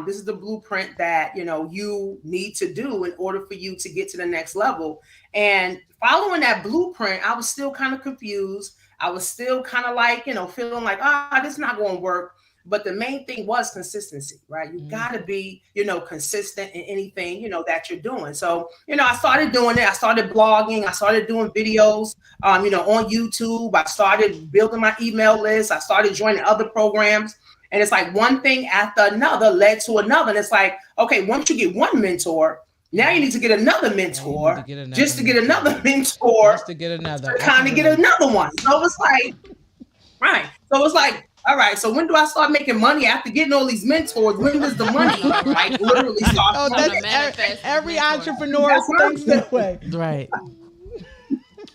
This is the blueprint that, you need to do in order for you to get to the next level. And following that blueprint, I was still kind of confused. I was still kind of like, feeling like, this is not going to work. But the main thing was consistency, right? You got to be, consistent in anything, that you're doing. So, I started doing it. I started blogging. I started doing videos, on YouTube. I started building my email list. I started joining other programs. And it's like one thing after another led to another. And it's like, okay, once you get one mentor, now you need to get another mentor, just to get another mentor, just to get another, to kind of get another one. So it's like, right. So it's like, all right, so when do I start making money after getting all these mentors? When does the money like literally start? Every entrepreneur thinks that way. Right.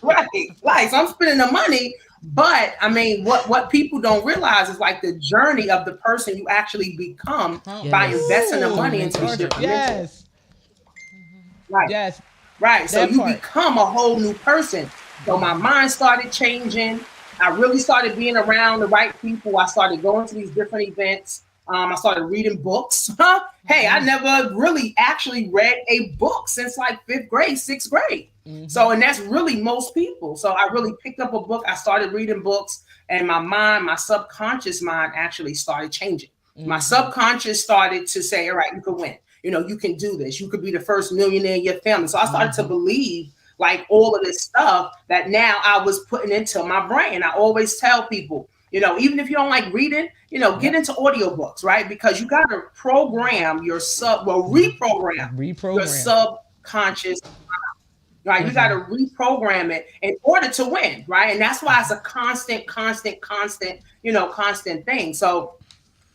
Right. So I'm spending the money, but I mean, what people don't realize is like the journey of the person you actually become by investing the money into these different mentors. Right. Yes. Right. So you become a whole new person. So my mind started changing. I really started being around the right people. I started going to these different events. I started reading books. Hey, I never really actually read a book since like 5th grade, 6th grade. So, and that's really most people. So I really picked up a book. I started reading books, and my subconscious mind actually started changing. My subconscious started to say, all right, you can win. You can do this. You could be the first millionaire in your family. So I started to believe like all of this stuff that now I was putting into my brain. I always tell people, even if you don't like reading, get into audiobooks, right? Because you got to program your reprogram your subconscious mind, right? You got to reprogram it in order to win, right? And that's why it's a constant thing. So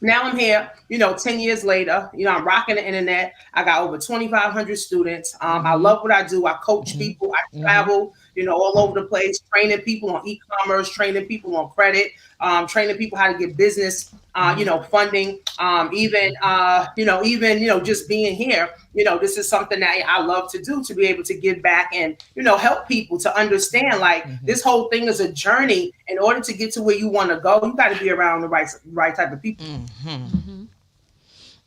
now I'm here, 10 years later, I'm rocking the internet. I got over 2,500 students. I love what I do. I coach people. I travel, all over the place, training people on e-commerce, training people on credit, training people how to get business, funding, even just being here, this is something that I love to do, to be able to give back and, help people to understand like this whole thing is a journey. In order to get to where you want to go, you got to be around the right type of people. And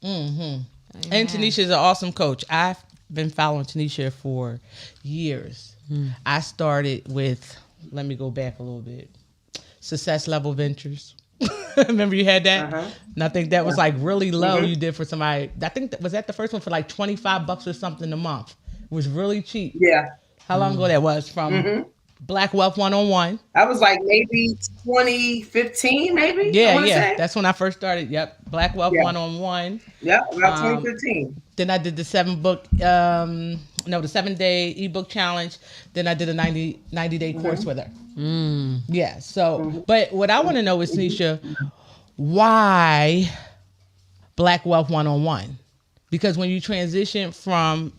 Tanisha is an awesome coach. I've been following Tanisha for years. I started with, let me go back a little bit, Success Level Ventures. Remember you had that? And I think that was like really low. You did for somebody. I think was that the first one for like $25 or something a month. It was really cheap. Yeah. How long ago that was? From Black Wealth 101. That was like maybe 2015, maybe. Yeah. That's when I first started. Yep. Black Wealth 101. Yep, about 2015. Then I did the 7-day ebook challenge. Then I did a 90-day course with her. Yeah. So, but what I want to know is, Nisha, why Black Wealth 101? Because when you transition from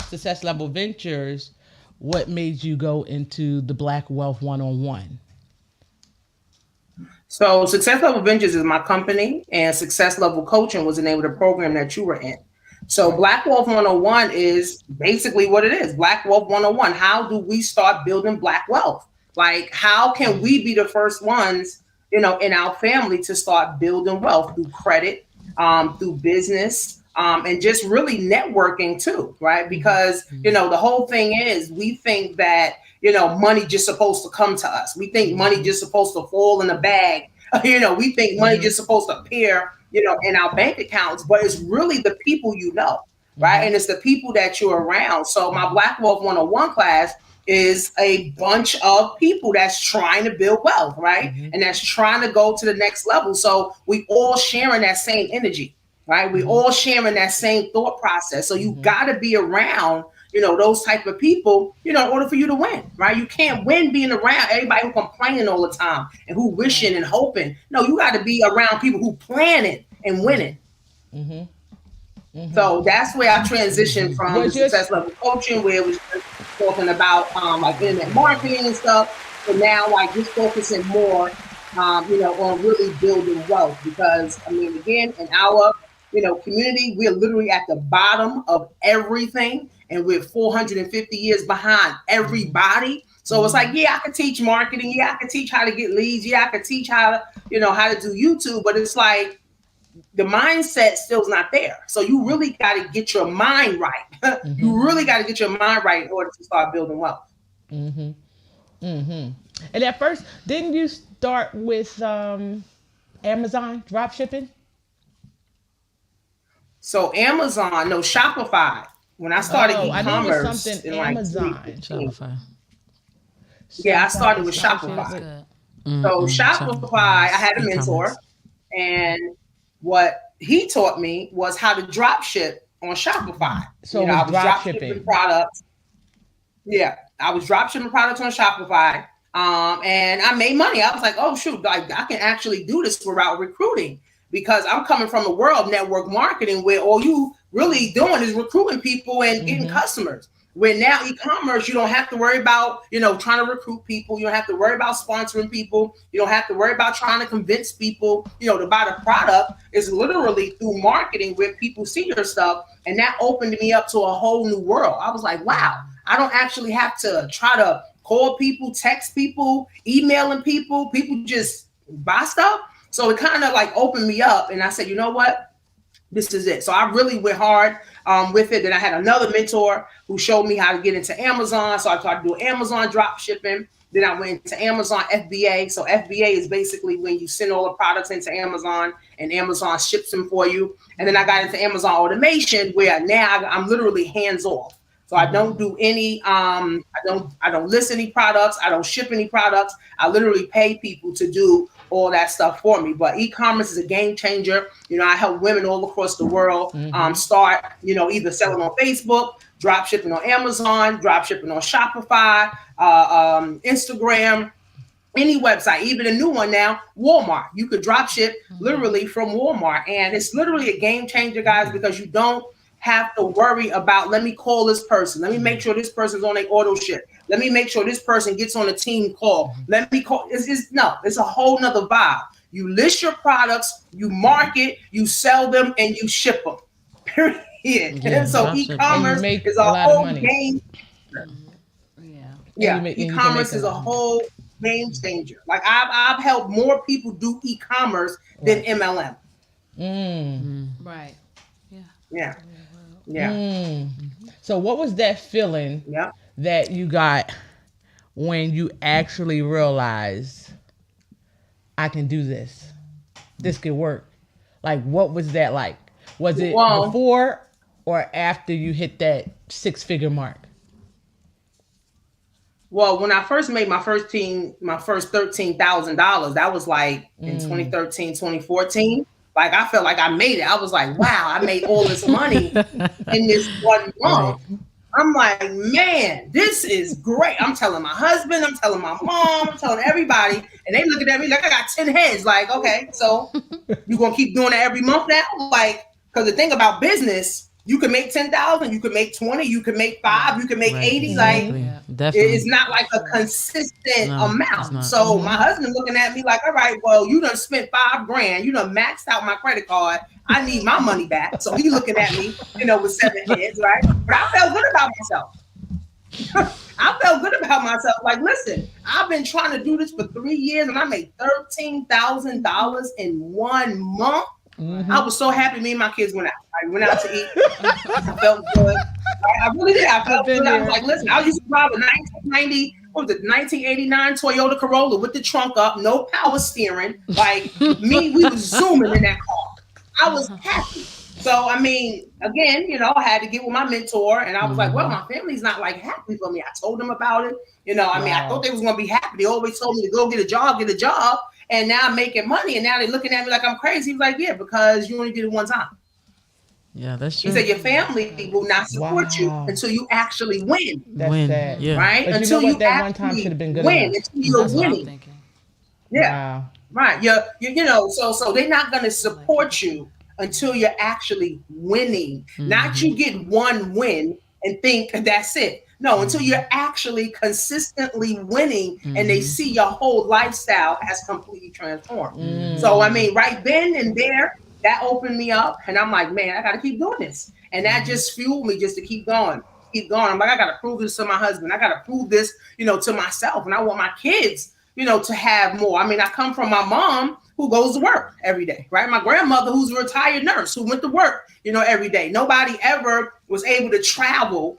Success Level Ventures, what made you go into the Black Wealth 101? So Success Level Ventures is my company, and Success Level Coaching was the name of the program that you were in. So Black Wealth 101 is basically what it is. Black Wealth 101. How do we start building Black wealth? Like, how can we be the first ones, in our family to start building wealth through credit, through business, and just really networking too, right? Because, the whole thing is we think that, money just supposed to come to us. We think money just supposed to fall in a bag. We think money just supposed to appear, in our bank accounts, but it's really the people right? And it's the people that you're around. So my Black Wealth 101 class is a bunch of people that's trying to build wealth, right? And that's trying to go to the next level. So we all sharing that same energy, right? We all sharing that same thought process. So you got to be around, those type of people, in order for you to win, right? You can't win being around everybody who complaining all the time and who wishing and hoping. No, you got to be around people who planning and winning. So that's where I transitioned from the success level coaching, where it was just talking about like internet marketing and stuff, but now like just focusing more, on really building wealth. Because again, in our community, we're literally at the bottom of everything, and we're 450 years behind everybody. So it's like, yeah, I could teach marketing, yeah, I could teach how to get leads, yeah, I could teach how to, how to do YouTube, but it's like, the mindset still's not there. So you really got to get your mind right. You really got to get your mind right in order to start building wealth. And at first, didn't you start with Amazon drop shipping? So Amazon, no, Shopify. When I started e-commerce, something in Amazon. Shopify. Yeah, I started with Shopify. So Shopify, I had a mentor, and what he taught me was how to drop ship on Shopify. So I was drop shipping products. Yeah, I was drop shipping products on Shopify. And I made money. I was like, oh shoot, like I can actually do this without recruiting, because I'm coming from a world of network marketing where all you really doing is recruiting people and getting customers. Where now e-commerce, you don't have to worry about, trying to recruit people. You don't have to worry about sponsoring people. You don't have to worry about trying to convince people, to buy the product. It's literally through marketing where people see your stuff. And that opened me up to a whole new world. I was like, wow, I don't actually have to try to call people, text people, emailing people. People just buy stuff. So it kind of like opened me up. And I said, you know what? This is it. So I really went hard with it. Then I had another mentor who showed me how to get into Amazon. So I started doing Amazon drop shipping. Then I went to Amazon FBA. So FBA is basically when you send all the products into Amazon and Amazon ships them for you. And then I got into Amazon automation, where now I'm literally hands off. So I don't do any, I don't list any products. I don't ship any products. I literally pay people to do all that stuff for me. But e-commerce is a game changer. I help women all across the world start, either selling on Facebook, drop shipping on Amazon, drop shipping on Shopify, Instagram, any website, even a new one now, Walmart. You could drop ship literally from Walmart. And it's literally a game changer, guys, because you don't have to worry about, let me call this person. Let me make sure this person's on a auto ship. Let me make sure this person gets on a team call. Let me call. It's a whole nother vibe. You list your products, you market, you sell them, and you ship them. Period. Yeah, so e-commerce is a whole game. Yeah. E-commerce is a whole game changer. Like I've helped more people do e-commerce than MLM. Right. Yeah. So what was that feeling that you got when you actually realized I can do this? This could work. Like, what was that like? Was it before or after you hit that 6-figure mark? Well, when I first made my first $13,000, that was like in 2013, 2014. Like, I felt like I made it. I was like, wow, I made all this money in this 1 month. I'm like, man, this is great. I'm telling my husband, I'm telling my mom, I'm telling everybody. And they looking at me like I got 10 heads. Like, okay, so you going to keep doing it every month now? Like, because the thing about business, you can make 10,000, you can make 20, you can make 5, you can make 80. Exactly. Like, it's not like a consistent amount. So my husband looking at me like, all right, well, you done spent $5,000, you done maxed out my credit card. I need my money back. So he looking at me, with 7 heads, right? But I felt good about myself. Like, listen, I've been trying to do this for 3 years and I made $13,000 in 1 month. I was so happy me and my kids went out. I went out to eat. I felt good. I really did. I felt good. I was like, listen, I used to drive a 1990, what was it, 1989 Toyota Corolla with the trunk up, no power steering. Like me, we was zooming in that car. I was happy. So, I mean, again, I had to get with my mentor, and I was like, well, my family's not like happy for me. I told them about it. I mean, I thought they was going to be happy. They always told me to go get a job. And now I'm making money, and now they're looking at me like I'm crazy. He was like, yeah, because you only did it one time. Yeah, that's true. He said your family will not support you until you actually win. That's sad. Yeah. Right? But Until you know what? you That one time should have been good win, enough. until you're That's what I'm winning. thinking. Yeah. Wow. Right. So they're not going to support you until you're actually winning. Not you get one win and think that's it. No, until you're actually consistently winning and they see your whole lifestyle has completely transformed. So, I mean, right then and there, that opened me up. And I'm like, man, I got to keep doing this. And that just fueled me just to keep going. I'm like, I got to prove this to my husband. I got to prove this, to myself. And I want my kids, to have more. I mean, I come from my mom who goes to work every day, right? My grandmother who's a retired nurse who went to work, every day. Nobody ever was able to travel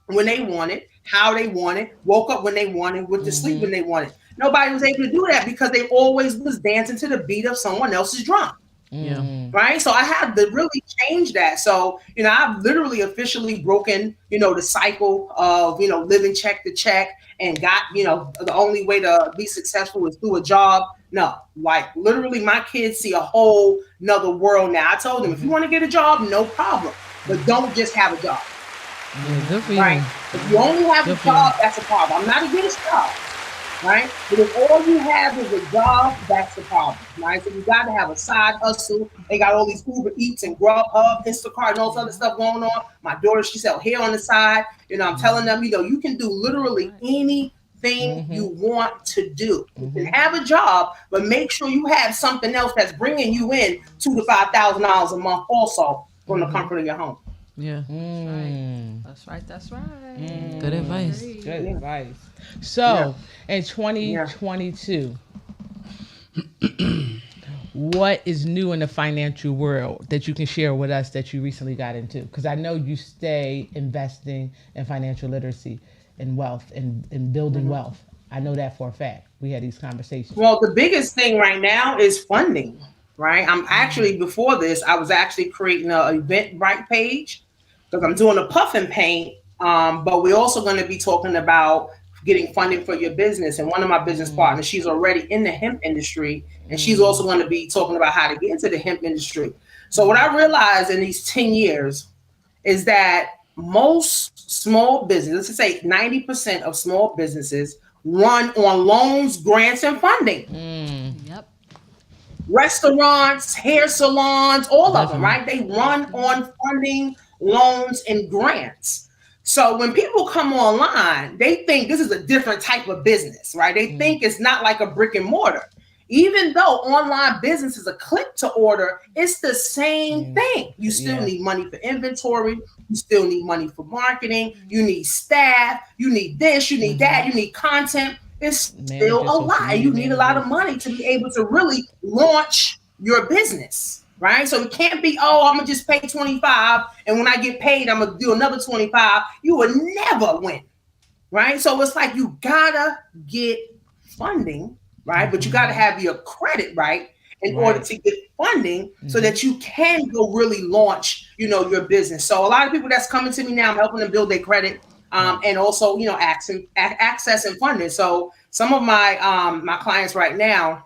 when they wanted, how they wanted, woke up when they wanted, went to sleep when they wanted. Nobody was able to do that because they always was dancing to the beat of someone else's drum. Yeah. Right. So I had to really change that. So, I've literally officially broken, the cycle of, living check to check and got, the only way to be successful is through a job. No, like literally my kids see a whole nother world now. I told them, if you want to get a job, no problem, but don't just have a job. Yeah, good for you. Right. If you only have a job, that's a problem. I'm not against jobs. Right? But if all you have is a job, that's the problem. Right? So you got to have a side hustle. They got all these Uber Eats and Grubhub, Instacart, and all this other stuff going on. My daughter, she sell hair on the side. I'm telling them, you can do literally anything you want to do. You can have a job, but make sure you have something else that's bringing you in $2,000 to $5,000 a month also from the comfort of your home. Yeah. That's right. Good advice. Good advice. So, in 2022, what is new in the financial world that you can share with us that you recently got into? Because I know you stay investing in financial literacy and wealth and building wealth. I know that for a fact. We had these conversations. Well, the biggest thing right now is funding, right? I'm actually, before this, I was actually creating an Eventbrite page because I'm doing a puff and paint. But we're also going to be talking about getting funding for your business. And one of my business partners, she's already in the hemp industry, and she's also going to be talking about how to get into the hemp industry. So what I realized in these 10 years is that most small businesses, let's say 90% of small businesses run on loans, grants, and funding. Yep. Restaurants, hair salons, all of them, right? They run on funding, loans, and grants. So when people come online, they think this is a different type of business, right? They think it's not like a brick and mortar. Even though online business is a click to order, it's the same thing. You still need money for inventory. You still need money for marketing. You need staff. You need this. You need that. You need content. It's still a lot. You need a lot of money to be able to really launch your business. Right? So it can't be, I'm going to just pay 25. And when I get paid, I'm going to do another 25. You will never win. Right? So it's like you got to get funding, right? But you got to have your credit right in order to get funding so that you can go really launch, your business. So a lot of people that's coming to me now, I'm helping them build their credit and also, accessing funding. So some of my my clients right now,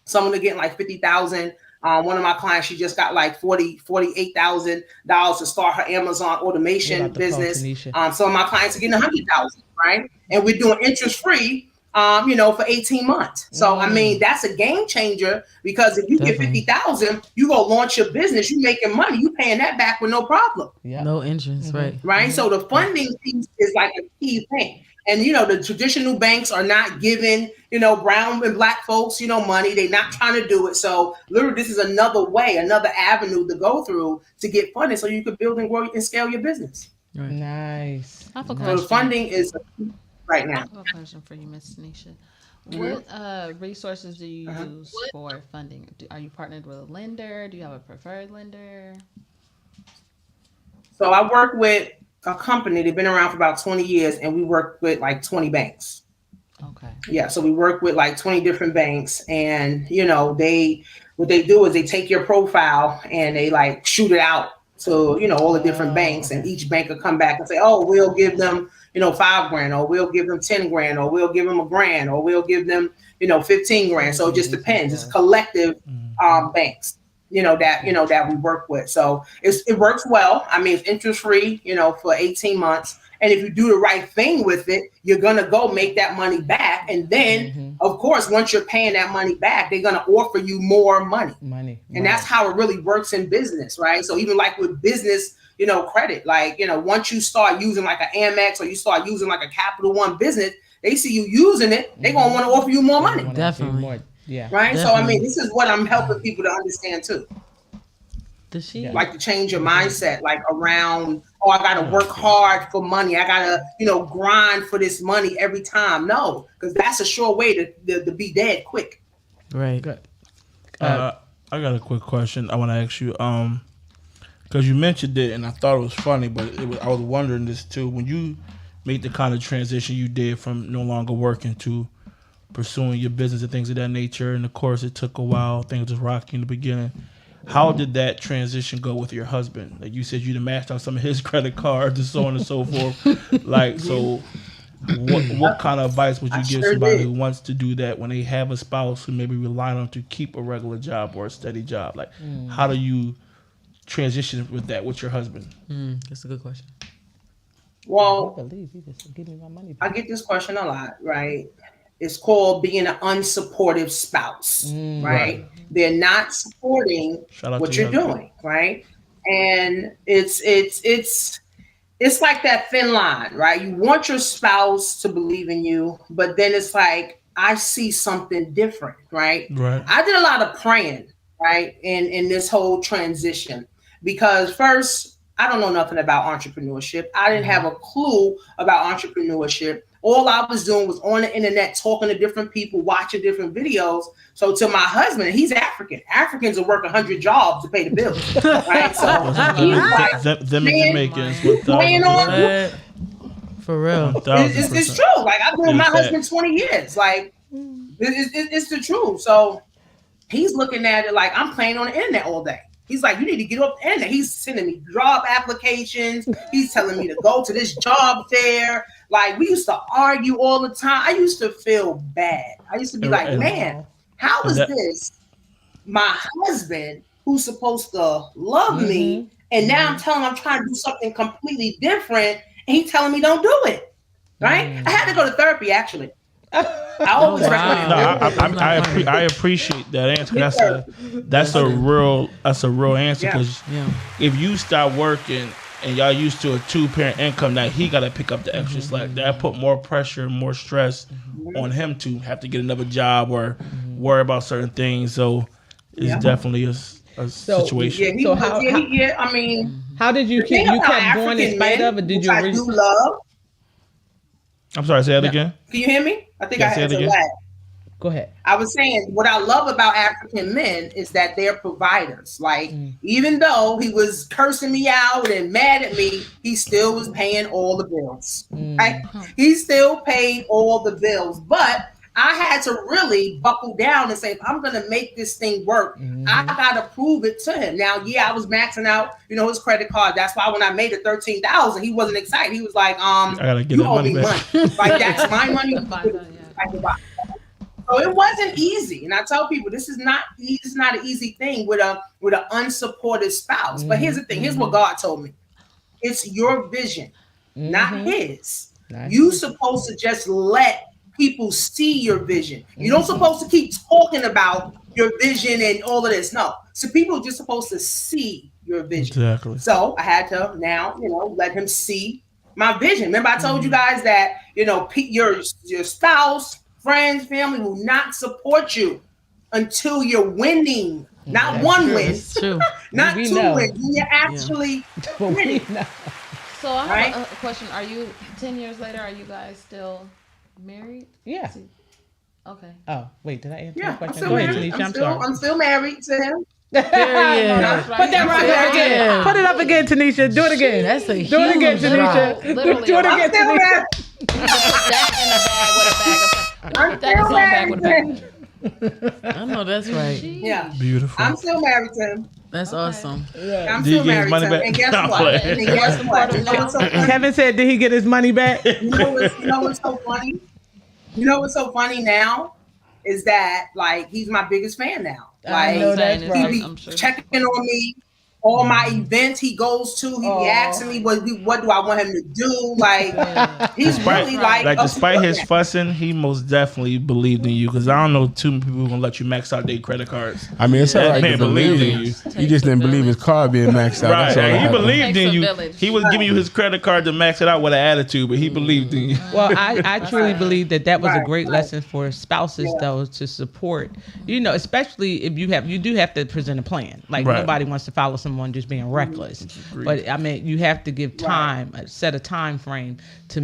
some of them are getting like 50,000. One of my clients, she just got like $48,000 to start her Amazon automation business. Some of my clients are getting 100,000, right? And we're doing interest free, for 18 months. So I mean, that's a game changer because if you get 50,000, you go launch your business, you making money, you paying that back with no problem. No interest, right? Right. So the funding piece is like a key thing. And, the traditional banks are not giving, brown and black folks, money. They're not trying to do it. So literally, this is another way, another avenue to go through to get funding so you can build and grow and scale your business. Right. Nice. I have a So question. the funding is right now. I have a question for you, Miss Tanisha. What resources do you use for funding? Are you partnered with a lender? Do you have a preferred lender? So I work with a company. They've been around for about 20 years, and we work with like 20 banks. Okay. Yeah, so we work with like 20 different banks, and what they do is they take your profile and they like shoot it out to all the different banks, and each bank will come back and say, oh, we'll give them $5,000, or we'll give them $10,000, or we'll give them $1,000, or we'll give them 15 grand. So it just depends. It's collective banks that we work with. So it works well. I mean, it's interest free for 18 months. And if you do the right thing with it, you're going to go make that money back. And then, of course, once you're paying that money back, they're going to offer you more money. And that's how it really works in business, right? So even like with business, credit, like, once you start using like an Amex or you start using like a Capital One business, they see you using it, they're going to want to offer you more money. Definitely. Yeah. Right. Definitely. So, I mean, this is what I'm helping people to understand too. Does she? Like to change your mindset, like around, oh, I got to work hard for money. I got to, grind for this money every time. No, because that's a sure way to be dead quick. Right. Good. I got a quick question I want to ask you. Because you mentioned it, and I thought it was funny, but I was wondering this too. When you made the kind of transition you did from no longer working to pursuing your business and things of that nature, and of course it took a while, things was rocky in the beginning. How did that transition go with your husband? Like you said, you'd maxed out some of his credit cards and so on and so forth. Like, so what kind of advice would you give somebody who wants to do that when they have a spouse who maybe rely on to keep a regular job or a steady job? Like, how do you transition with that with your husband? That's a good question. Well, I believe you just give me my money I back. get this question a lot, right? It's called being an unsupportive spouse, right? They're not supporting what you're doing, right? And it's like that thin line, right? You want your spouse to believe in you, but then it's like, I see something different, right? Right. I did a lot of praying, right, in this whole transition, because first, I don't know nothing about entrepreneurship. I didn't have a clue about entrepreneurship. All I was doing was on the internet, talking to different people, watching different videos. So to my husband, he's African. Africans will work 100 jobs to pay the bills, right? So he's like, them Jamaicans with playing on. For real. It's true. Like, I've been with my husband 20 years. Like, it's the truth. So he's looking at it like I'm playing on the internet all day. He's like, you need to get up the internet. He's sending me job applications. He's telling me to go to this job fair. Like, we used to argue all the time. I used to feel bad. I used to be like, man, how is this my husband who's supposed to love me? And now I'm telling him I'm trying to do something completely different. And he's telling me don't do it. Right? I had to go to therapy, actually. I always recommend therapy. I appreciate that answer. That's a real answer, because if you start working and y'all used to a 2-parent income, now he got to pick up the extra slack. That put more pressure and more stress on him to have to get another job or worry about certain things. So it's definitely a situation. I mean, how did you keep? You kept going in spite of it. Did you? I do love. I'm sorry. Say that again. Can you hear me? I think I had to lag. Go ahead. I was saying what I love about African men is that they're providers. Like, even though he was cursing me out and mad at me, he still was paying all the bills. Right? He still paid all the bills. But I had to really buckle down and say, if I'm going to make this thing work, I got to prove it to him. Now, I was maxing out, his credit card. That's why when I made it $13,000, he wasn't excited. He was like, I gotta get you that owe money me back. money. Like, that's my money. So it wasn't easy. And I tell people, this is not an easy thing with an unsupported spouse. But here's the thing. Here's what God told me. It's your vision, not his. You supposed to just let people see your vision. You don't supposed to keep talking about your vision and all of this. No. So people are just supposed to see your vision. Exactly. So I had to now, let him see my vision. Remember, I told you guys that, your spouse, friends, family will not support you until you're winning. Not one win. True. Not two wins. You're actually winning. So I have a question. Are you 10 years later? Are you guys still married? Yeah. Okay. Oh, wait, did I answer Yeah, the I'm question? still Go ahead, married. Tanisha. I'm sorry. I'm still married to him. Period. That's right. Put that right there again. Put it up again, Tanisha. Do it again. That's a Do it again, huge Tanisha. Literally, Do it I'm again, still Tanisha. married. Put that in a bag with a bag of. I'm Put that in a still bag with a married bag. to him. I know that's right. Yeah, Beautiful. I'm still married to him. That's awesome. I'm Do you still get his married money to him. back? And guess No, what? play. And guess what? You know what's so funny? Kevin said, did he get his money back? You know what's so funny? You know what's so funny now is that like he's my biggest fan now. Like I know that's Saying right. it's- he I'm be sure. checking on me. All my events he goes to, he be asking me what do I want him to do. Like he's really like despite his fussing, he most definitely believed in you. Because I don't know too many people gonna let you max out their credit cards. I mean, it's all That right man to believed in believe. you. He just didn't believe his car being maxed out. Right, That's all that he happened. believed Takes in a you. village. He was giving you his credit card to max it out with an attitude, but he believed in you. Well, I truly believe that was a Right, great right. lesson for spouses, though, to support. You know, especially if you do have to present a plan. Like Right. nobody wants to follow someone just being reckless. But I mean, you have to give time, set a time frame to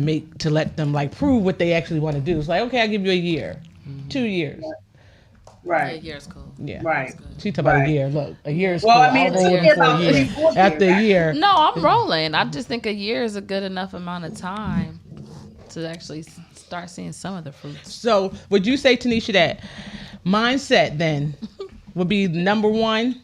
let them like prove what they actually want to do. It's like, okay, I'll give you a year, 2 years. Yeah, right, year's cool. Yeah. right. She talking about Right. a year. Look, a year is Well, cool. I mean, I'll roll it with took him for a me about year. 4 years, After a right? year. No, I'm rolling. I just think a year is a good enough amount of time to actually start seeing some of the fruits. So would you say, Tanisha, that mindset then would be number one?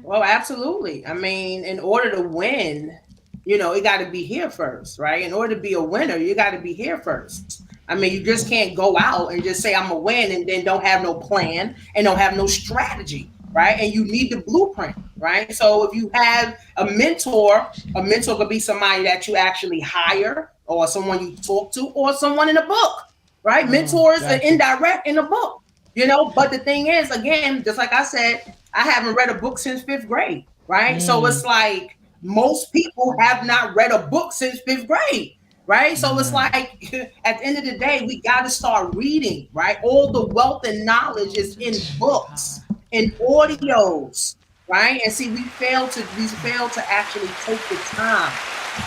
Well, absolutely. I mean, in order to win, you know, it got to be here first, right? In order to be a winner, you got to be here first. I mean, you just can't go out and just say I'm gonna win and then don't have no plan and don't have no strategy, right? And you need the blueprint, right? So if you have a mentor could be somebody that you actually hire or someone you talk to or someone in a book, right? Mentors are indirect in a book, you know, but the thing is, again, just like I said, I haven't read a book since 5th grade, right? So it's like most people have not read a book since 5th grade, right? So it's like at the end of the day, we got to start reading, right? All the wealth and knowledge is in books, in audios, right? And see, we fail to actually take the time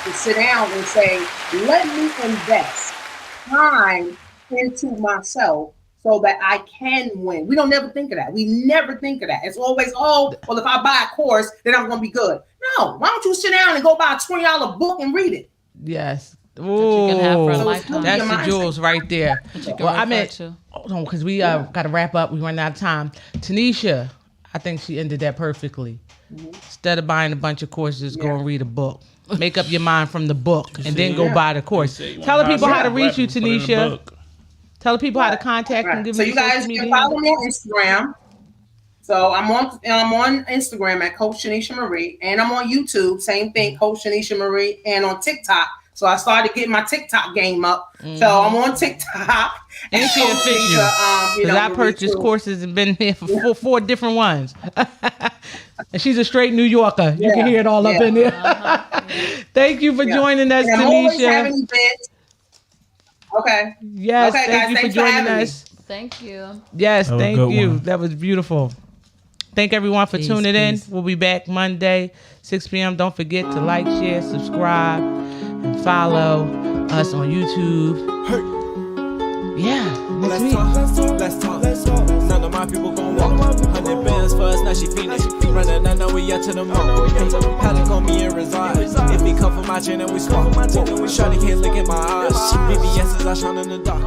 to sit down and say, let me invest time into myself so that I can win. We don't never think of that. We never think of that. It's always, oh, well, if I buy a course, then I'm going to be good. No, why don't you sit down and go buy a $20 book and read it? Yes. you can have for a Ooh, lifetime. that's Your the jewels right there. can Well, I refer mean, to. hold on, because we got to wrap up. We run out of time. Tanisha, I think she ended that perfectly. Instead of buying a bunch of courses, go and read a book. Make up your mind from the book and then go buy the course. Tell the people how to reach you, Tanisha. Tell the people how to contact and give So them you your guys social can media. follow me on Instagram. So I'm on Instagram at Coach Shanisha Marie, and I'm on YouTube, same thing, Coach Shanisha Marie, and on TikTok. So I started getting my TikTok game up. So I'm on TikTok. And she Coach official. Shanisha, Because I Marie purchased too. courses and been here for four different ones. And she's a straight New Yorker. You can hear it all up in there. Thank you for joining us, And I'm always Tanisha. having events. Okay. Yes, Okay, thank guys, you for thanks for joining having me. us. Thank you. Yes, That was a thank good you. one. That was beautiful. Thank everyone for tuning in. We'll be back Monday, 6 p.m. Don't forget to like, share, subscribe, and follow us on YouTube. Yeah, next week. Let's talk. None of my people gon' walk. 100 bands for us, now she fiendin'. Running, I know we out to the moon. Panic on me and reside. If he come from my chain and we swap. Shawty can't look in my eyes. BBS's I shine in the dark.